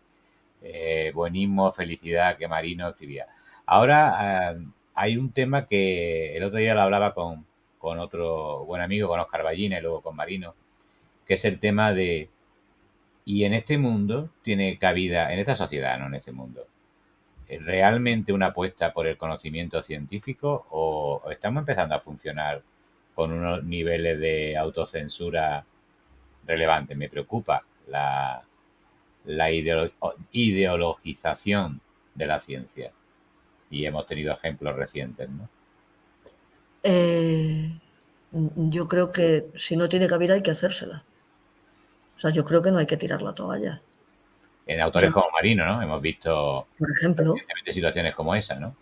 buenismo, felicidad que Marino escribía. Ahora hay un tema que el otro día lo hablaba con otro buen amigo, con Oscar Ballina y luego con Marino, que es el tema de, y en este mundo tiene cabida, en esta sociedad, no en este mundo, realmente una apuesta por el conocimiento científico o estamos empezando a funcionar con unos niveles de autocensura relevantes? Me preocupa la ideologización de la ciencia y hemos tenido ejemplos recientes, ¿no? Eh, yo creo que si no tiene cabida hay que hacérsela. O sea, yo creo que no hay que tirar la toalla. En O autores sea, como Marino, ¿no? Hemos visto por ejemplo, recientemente situaciones como esa, ¿no?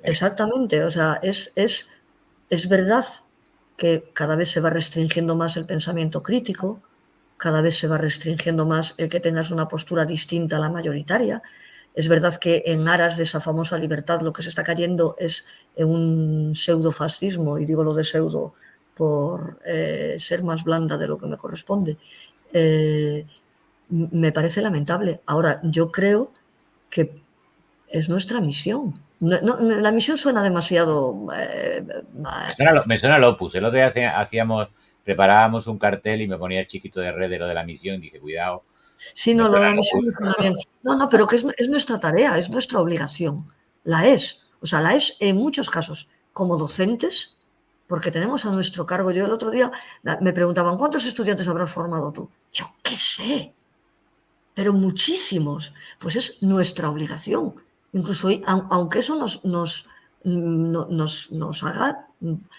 exactamente, o sea, es verdad que cada vez se va restringiendo más el pensamiento crítico, cada vez se va restringiendo más el que tengas una postura distinta a la mayoritaria. Es verdad que en aras de esa famosa libertad lo que se está cayendo es en un pseudofascismo, y digo lo de pseudo por ser más blanda de lo que me corresponde. Eh, Me parece lamentable. Ahora, yo creo que es nuestra misión. La misión suena demasiado. Me suena el Opus. El otro día preparábamos un cartel y me ponía el chiquito de red de lo de la misión y dije, cuidado, Sí, me no, lo de suena la el misión Opus. no suena bien. No, no, pero que es nuestra tarea, es nuestra obligación. La es. O sea, la es en muchos casos como docentes, porque tenemos a nuestro cargo. Yo el otro día me preguntaban, ¿cuántos estudiantes habrás formado tú? Yo qué sé, pero muchísimos. Pues es nuestra obligación. Incluso aunque eso nos haga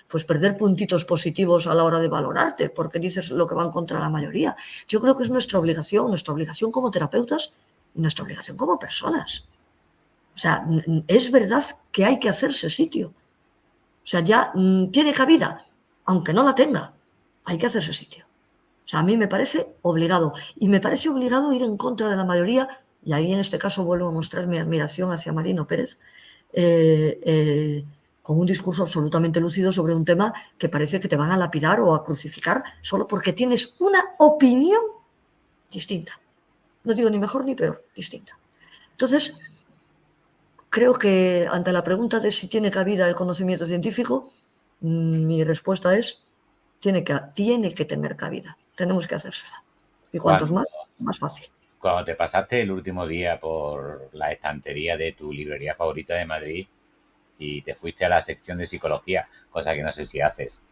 pues perder puntitos positivos a la hora de valorarte, porque dices lo que van contra la mayoría. Yo creo que es nuestra obligación como terapeutas y nuestra obligación como personas. O sea, es verdad que hay que hacerse sitio. O sea, ya tiene cabida, aunque no la tenga, hay que hacerse sitio. O sea, a mí me parece obligado. Y me parece obligado ir en contra de la mayoría, y ahí en este caso vuelvo a mostrar mi admiración hacia Marino Pérez, eh, eh, con un discurso absolutamente lúcido sobre un tema que parece que te van a lapidar o a crucificar solo porque tienes una opinión distinta. No digo ni mejor ni peor, distinta. Entonces, creo que ante la pregunta de si tiene cabida el conocimiento científico, mi respuesta es, tiene que tener cabida. Tenemos que hacérsela. Y cuantos Cuando, más, más fácil. cuando te pasaste el último día por la estantería de tu librería favorita de Madrid y te fuiste a la sección de psicología, cosa que no sé si haces.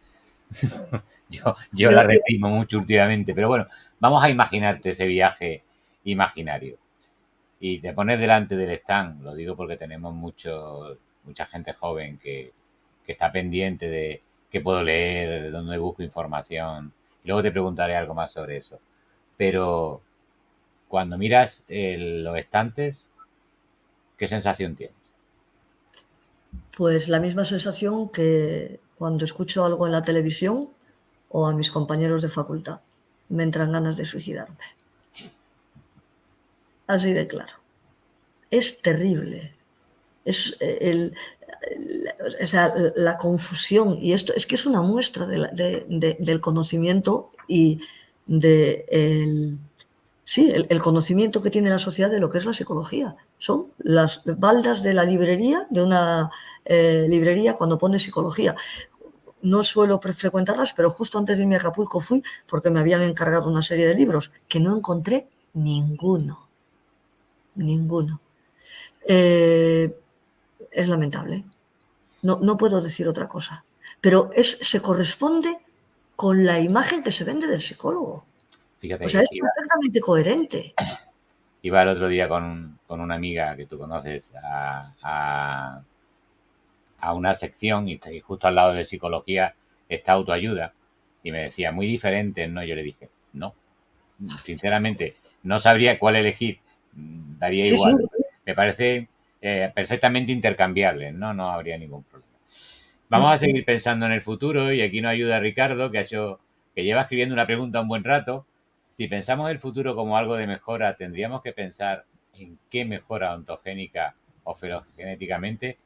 Yo la reprimo mucho últimamente, pero bueno, vamos a imaginarte ese viaje imaginario. Y te pones delante del stand, lo digo porque tenemos mucha gente joven que está pendiente de qué puedo leer, de dónde busco información. Y luego te preguntaré algo más sobre eso. Pero cuando miras los estantes, ¿qué sensación tienes? Pues la misma sensación que cuando escucho algo en la televisión o a mis compañeros de facultad. Me entran ganas de suicidarme. Así de claro. Es terrible. Es o sea, la confusión, y esto es que es una muestra del conocimiento y de sí, el conocimiento que tiene la sociedad de lo que es la psicología. Son las baldas de la librería, de una librería cuando pone psicología. No suelo frecuentarlas, pero justo antes de irme a Acapulco fui porque me habían encargado una serie de libros que no encontré ninguno. Ninguno. Es lamentable. No puedo decir otra cosa. Pero se corresponde con la imagen que se vende del psicólogo. O sea, Fíjate, es perfectamente coherente. iba el otro día con una amiga que tú conoces a una sección y justo al lado de psicología está autoayuda y me decía, muy diferente, ¿no? Yo le dije, no, sinceramente, no sabría cuál elegir, daría Sí, sí. igual. Me parece perfectamente intercambiable, ¿no? No habría ningún problema. Vamos a seguir pensando en el futuro y aquí nos ayuda Ricardo, que lleva escribiendo una pregunta un buen rato. Si pensamos el futuro como algo de mejora, tendríamos que pensar en qué mejora ontogénica o filogenéticamente,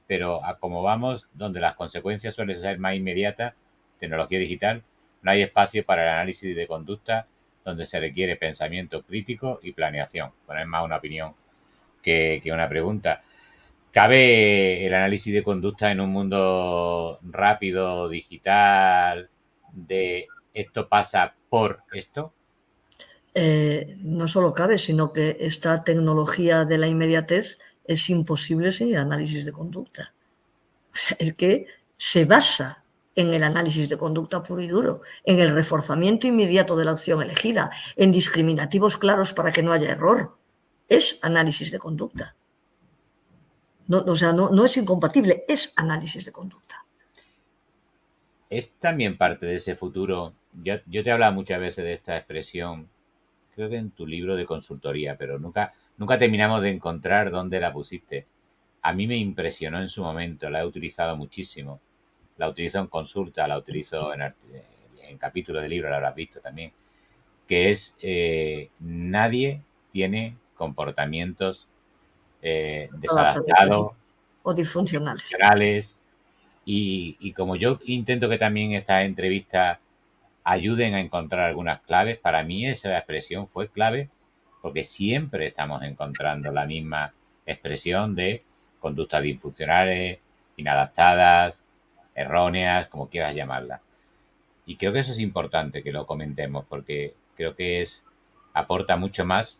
pero a como vamos, donde las consecuencias suelen ser más inmediatas, tecnología digital, no hay espacio para el análisis de conducta, donde se requiere pensamiento crítico y planeación. Bueno, es más una opinión que una pregunta. ¿Cabe el análisis de conducta en un mundo rápido, digital, de esto pasa por esto? No solo cabe, sino que esta tecnología de la inmediatez es imposible sin el análisis de conducta. O sea, es que se basa en el análisis de conducta puro y duro, en el reforzamiento inmediato de la opción elegida, en discriminativos claros para que no haya error. Es análisis de conducta. No, o sea, no es incompatible, es análisis de conducta. Es también parte de ese futuro. Yo te he hablado muchas veces de esta expresión, creo que en tu libro de consultoría, pero nunca terminamos de encontrar dónde la pusiste. A mí me impresionó en su momento, la he utilizado muchísimo. La utilizo en consulta, la utilizo en capítulos de libro, la habrás visto también, que es nadie tiene comportamientos Adaptativos desadaptados o o disfuncionales. disfuncionales. Y como yo intento que también estas entrevistas ayuden a encontrar algunas claves, para mí esa expresión fue clave porque siempre estamos encontrando la misma expresión de conductas disfuncionales, inadaptadas, erróneas, como quieras llamarlas. Y creo que eso es importante que lo comentemos porque creo que aporta mucho más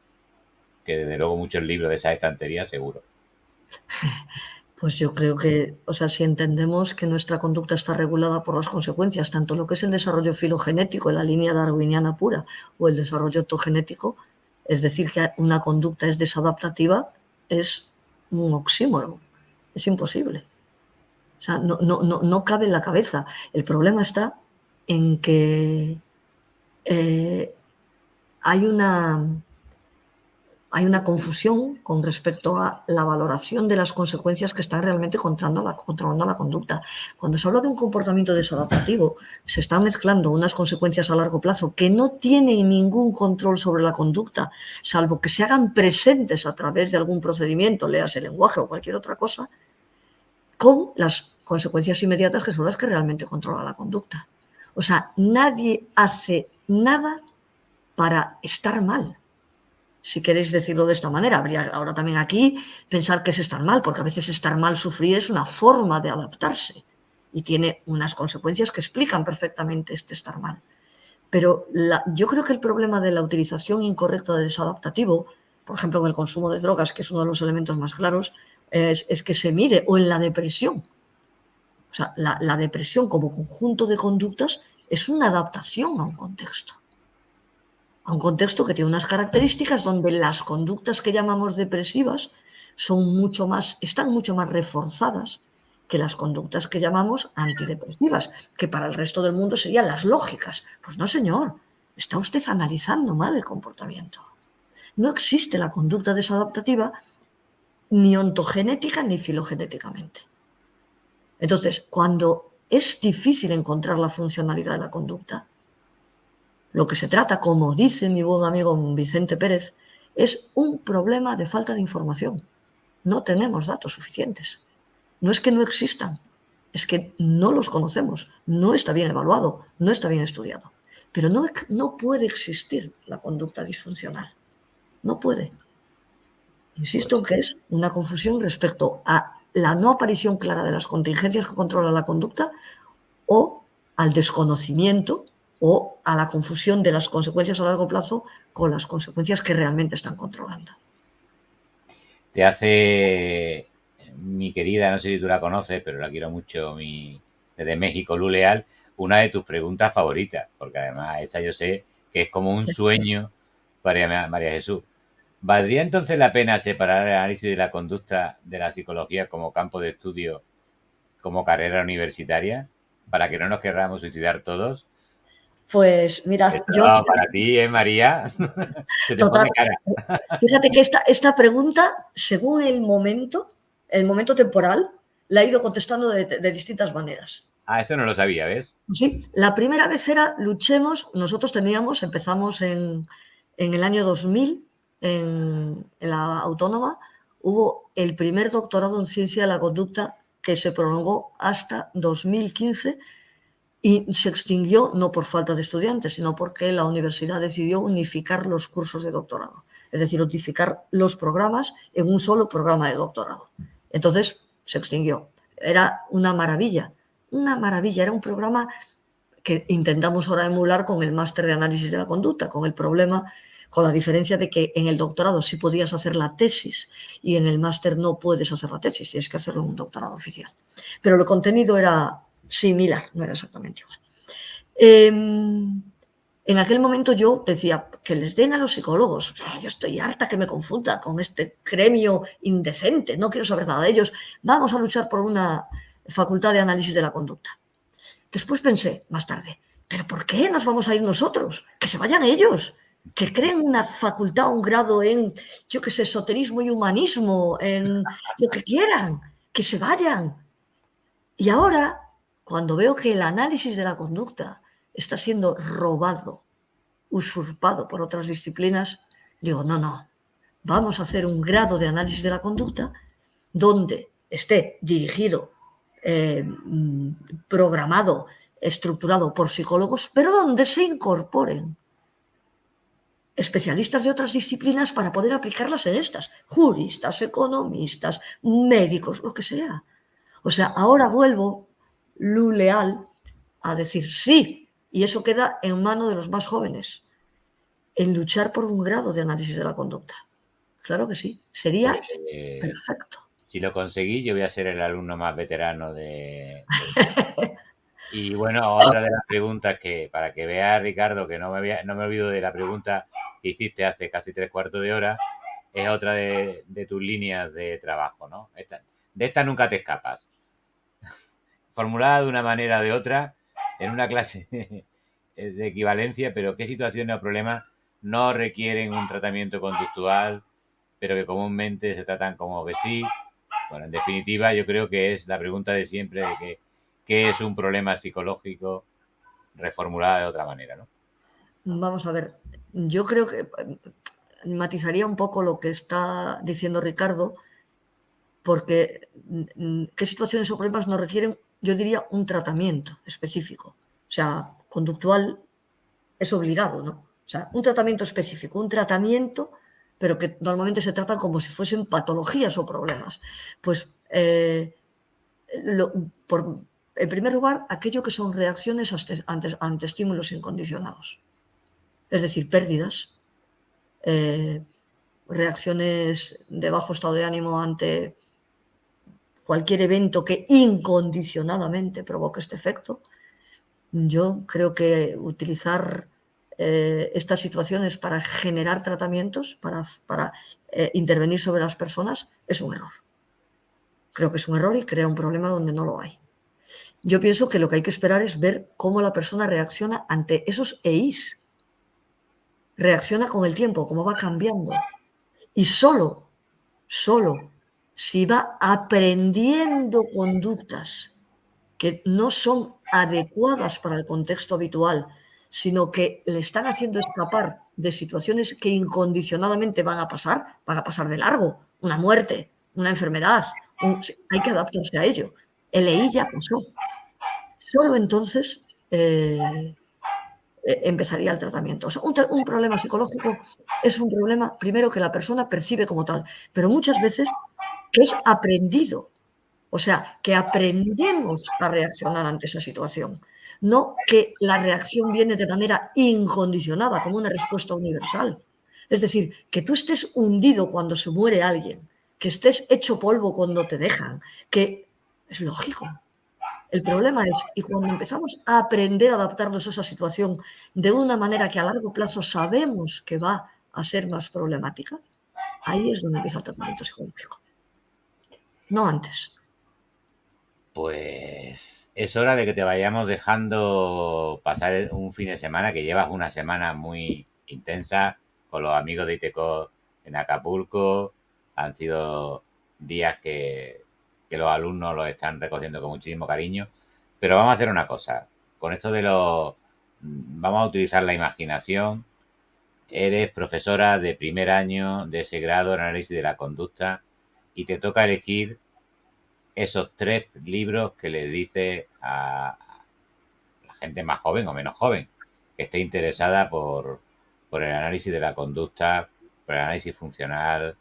que desde luego muchos libros de esa estantería, seguro. Pues yo creo que, o sea, si entendemos que nuestra conducta está regulada por las consecuencias, tanto lo que es el desarrollo filogenético en la línea darwiniana pura o el desarrollo autogenético, es decir, que una conducta es desadaptativa, es un oxímoron, es imposible. O sea, no cabe en la cabeza. El problema está en que hay una confusión con respecto a la valoración de las consecuencias que están realmente controlando la conducta. Cuando se habla de un comportamiento desadaptativo, se están mezclando unas consecuencias a largo plazo que no tienen ningún control sobre la conducta, salvo que se hagan presentes a través de algún procedimiento, leas el lenguaje o cualquier otra cosa, con las consecuencias inmediatas que son las que realmente controlan la conducta. O sea, nadie hace nada para estar mal, si queréis decirlo de esta manera. Habría ahora también aquí pensar que es estar mal, porque a veces estar mal, sufrir, es una forma de adaptarse y tiene unas consecuencias que explican perfectamente este estar mal. Pero yo creo que el problema de la utilización incorrecta de desadaptativo, por ejemplo, en el consumo de drogas, que es uno de los elementos más claros, es que se mide, o en la depresión. O sea, la depresión como conjunto de conductas es una adaptación a un contexto. A un contexto que tiene unas características donde las conductas que llamamos depresivas están mucho más reforzadas que las conductas que llamamos antidepresivas, que para el resto del mundo serían las lógicas. Pues no, señor, está usted analizando mal el comportamiento. No existe la conducta desadaptativa ni ontogenética ni filogenéticamente. Entonces, cuando es difícil encontrar la funcionalidad de la conducta, lo que se trata, como dice mi buen amigo Vicente Pérez, es un problema de falta de información. No tenemos datos suficientes. No es que no existan, es que no los conocemos, no está bien evaluado, no está bien estudiado. Pero no puede existir la conducta disfuncional. No puede. Insisto en que es una confusión respecto a la no aparición clara de las contingencias que controlan la conducta o al desconocimiento o a la confusión de las consecuencias a largo plazo con las consecuencias que realmente están controlando. Te hace mi querida, no sé si tú la conoces, pero la quiero mucho, desde México, Lu Leal, una de tus preguntas favoritas, porque además esa yo sé que es como un sueño para María Jesús. ¿Valdría entonces la pena separar el análisis de la conducta de la psicología como campo de estudio, como carrera universitaria, para que no nos querramos suicidar todos? Pues mirad, Eso yo para ti, María, se te total, pone cara. fíjate que esta pregunta, según el momento temporal, la he ido contestando de distintas maneras. Ah, eso no lo sabía, ¿ves? Sí, la primera vez era luchemos, nosotros empezamos en el año 2000 en la Autónoma, hubo el primer doctorado en ciencia de la conducta que se prolongó hasta 2015 y se extinguió no por falta de estudiantes, sino porque la universidad decidió unificar los cursos de doctorado, es decir, unificar los programas en un solo programa de doctorado. Entonces se extinguió. Era una maravilla, era un programa que intentamos ahora emular con el máster de análisis de la conducta, con el problema, con la diferencia de que en el doctorado sí podías hacer la tesis y en el máster no puedes hacer la tesis, tienes que hacerlo en un doctorado oficial. Pero el contenido era similar, no era exactamente igual. En aquel momento yo decía que les den a los psicólogos. Yo estoy harta que me confunda con este gremio indecente, no quiero saber nada de ellos. Vamos a luchar por una facultad de análisis de la conducta. Después pensé, más tarde, ¿pero por qué nos vamos a ir nosotros? Que se vayan ellos, que creen una facultad, un grado en, yo qué sé, esoterismo y humanismo, en lo que quieran, que se vayan. Y ahora, cuando veo que el análisis de la conducta está siendo robado, usurpado por otras disciplinas, digo, no, vamos a hacer un grado de análisis de la conducta donde esté dirigido, programado, estructurado por psicólogos, pero donde se incorporen especialistas de otras disciplinas para poder aplicarlas en estas, juristas, economistas, médicos, lo que sea. O sea, ahora vuelvo, Lu Leal, a decir sí, y eso queda en mano de los más jóvenes, en luchar por un grado de análisis de la conducta. Claro que sí, sería perfecto. Si lo conseguí, yo voy a ser el alumno más veterano de... Y bueno, otra de las preguntas que, para que vea Ricardo, que no me olvido de la pregunta que hiciste hace casi 3/4 de hora, es otra de tus líneas de trabajo, ¿no? De esta nunca te escapas. Formulada de una manera o de otra, en una clase de equivalencia, pero qué situaciones o problemas no requieren un tratamiento conductual, pero que comúnmente se tratan como que sí. Bueno, en definitiva, yo creo que es la pregunta de siempre de qué es un problema psicológico reformulada de otra manera, ¿no? Vamos a ver, yo creo que matizaría un poco lo que está diciendo Ricardo, porque qué situaciones o problemas no requieren, yo diría, un tratamiento específico. O sea, conductual es obligado, ¿no? O sea, un tratamiento específico, un tratamiento, pero que normalmente se tratan como si fuesen patologías o problemas. Pues, en primer lugar, aquello que son reacciones ante estímulos incondicionados. Es decir, pérdidas, reacciones de bajo estado de ánimo ante cualquier evento que incondicionadamente provoque este efecto. Yo creo que utilizar estas situaciones para generar tratamientos, para intervenir sobre las personas, es un error. Creo que es un error y crea un problema donde no lo hay. Yo pienso que lo que hay que esperar es ver cómo la persona reacciona ante esos EIs. Reacciona con el tiempo, cómo va cambiando. Y solo si va aprendiendo conductas que no son adecuadas para el contexto habitual, sino que le están haciendo escapar de situaciones que incondicionadamente van a pasar de largo, una muerte, una enfermedad, hay que adaptarse a ello. El EI ya pasó. Solo entonces empezaría el tratamiento. O sea, un problema psicológico es un problema, primero, que la persona percibe como tal, pero muchas veces que es aprendido. O sea, que aprendemos a reaccionar ante esa situación, no que la reacción viene de manera incondicionada, como una respuesta universal. Es decir, que tú estés hundido cuando se muere alguien, que estés hecho polvo cuando te dejan, que es lógico. El problema es, y cuando empezamos a aprender a adaptarnos a esa situación de una manera que a largo plazo sabemos que va a ser más problemática, ahí es donde empieza el tratamiento psicológico. No antes. Pues es hora de que te vayamos dejando pasar un fin de semana, que llevas una semana muy intensa con los amigos de ITECO en Acapulco. Han sido días que los alumnos los están recogiendo con muchísimo cariño. Pero vamos a hacer una cosa. Con esto de los... Vamos a utilizar la imaginación. Eres profesora de primer año de ese grado en análisis de la conducta y te toca elegir esos 3 libros que le dice a la gente más joven o menos joven que esté interesada por el análisis de la conducta, por el análisis funcional,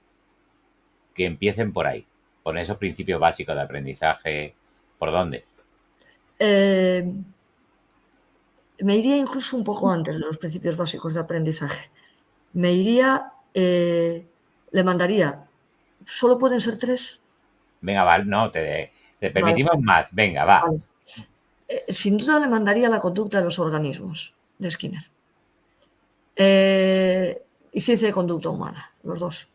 que empiecen por ahí, por esos principios básicos de aprendizaje. ¿Por dónde? Me iría incluso un poco antes de los principios básicos de aprendizaje. Me iría, le mandaría, ¿solo pueden ser 3? Venga, va, no, te Vale, permitimos más. Venga, va. vale. Sin duda le mandaría La conducta de los organismos, de Skinner. Y Ciencia de conducta humana, los dos.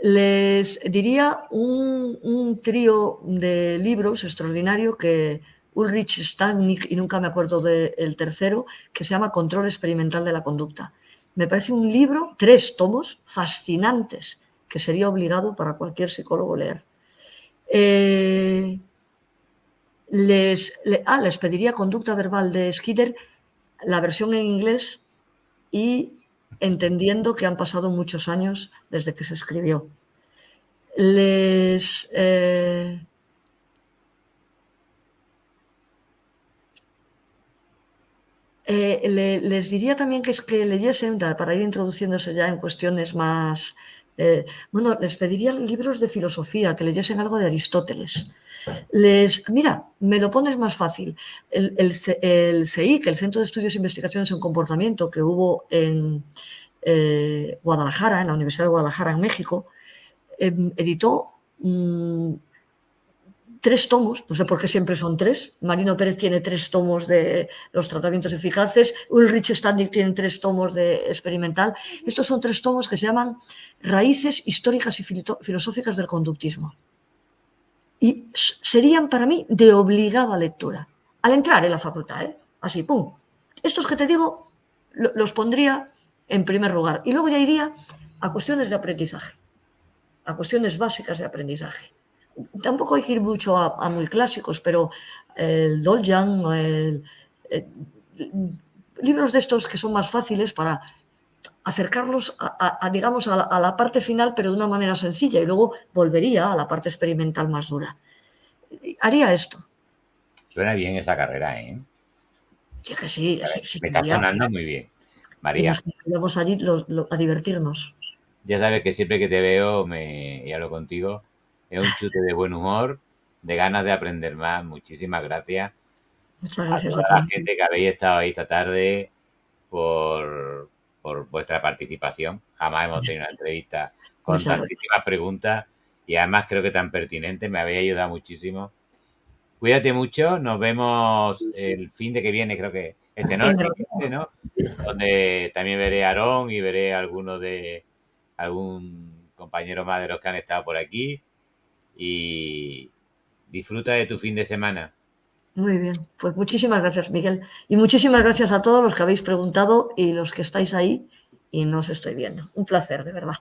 Les diría un trío de libros extraordinario que Ulrich Stanick, y nunca me acuerdo del tercero, que se llama Control experimental de la conducta. Me parece un libro, 3 tomos, fascinantes, que sería obligado para cualquier psicólogo leer. Les pediría Conducta verbal de Skinner, la versión en inglés, y entendiendo que han pasado muchos años desde que se escribió. Les diría también que leyesen, para ir introduciéndose ya en cuestiones más... bueno, les pediría libros de filosofía, que leyesen algo de Aristóteles. Mira, me lo pones más fácil. El CEIC, el Centro de Estudios e Investigaciones en Comportamiento, que hubo en Guadalajara, en la Universidad de Guadalajara, en México, editó 3 tomos, no sé por qué siempre son 3. Marino Pérez tiene 3 tomos de los tratamientos eficaces, Ulrich Stanick tiene 3 tomos de experimental. Estos son 3 tomos que se llaman Raíces históricas y filosóficas del conductismo. Y serían para mí de obligada lectura, al entrar en la facultad, así, pum. Estos que te digo, los pondría en primer lugar. Y luego ya iría a cuestiones de aprendizaje, a cuestiones básicas de aprendizaje. Tampoco hay que ir mucho a muy clásicos, pero el Doljan, libros de estos que son más fáciles para acercarlos digamos, a la parte final, pero de una manera sencilla, y luego volvería a la parte experimental más dura. Haría esto. Suena bien esa carrera, ¿eh? Sí que sí, sí, Me está sonando muy bien. y María, nos quedamos allí a divertirnos. ya sabes que siempre que te veo y hablo contigo, es un chute de buen humor, de ganas de aprender más. Muchísimas gracias Muchas a gracias a toda la ti. gente que habéis estado ahí esta tarde por vuestra participación. Jamás hemos tenido una entrevista con Muchas gracias. tantísimas preguntas y además creo que tan pertinentes. Me habéis ayudado muchísimo. Cuídate mucho. Nos vemos el fin de que viene, creo que este no, el En siguiente, ¿no? Donde también veré a Aarón y veré a algún compañero más de los que han estado por aquí. Y disfruta de tu fin de semana. Muy bien, pues muchísimas gracias, Miguel. Y muchísimas gracias a todos los que habéis preguntado y los que estáis ahí y nos estoy viendo. Un placer, de verdad.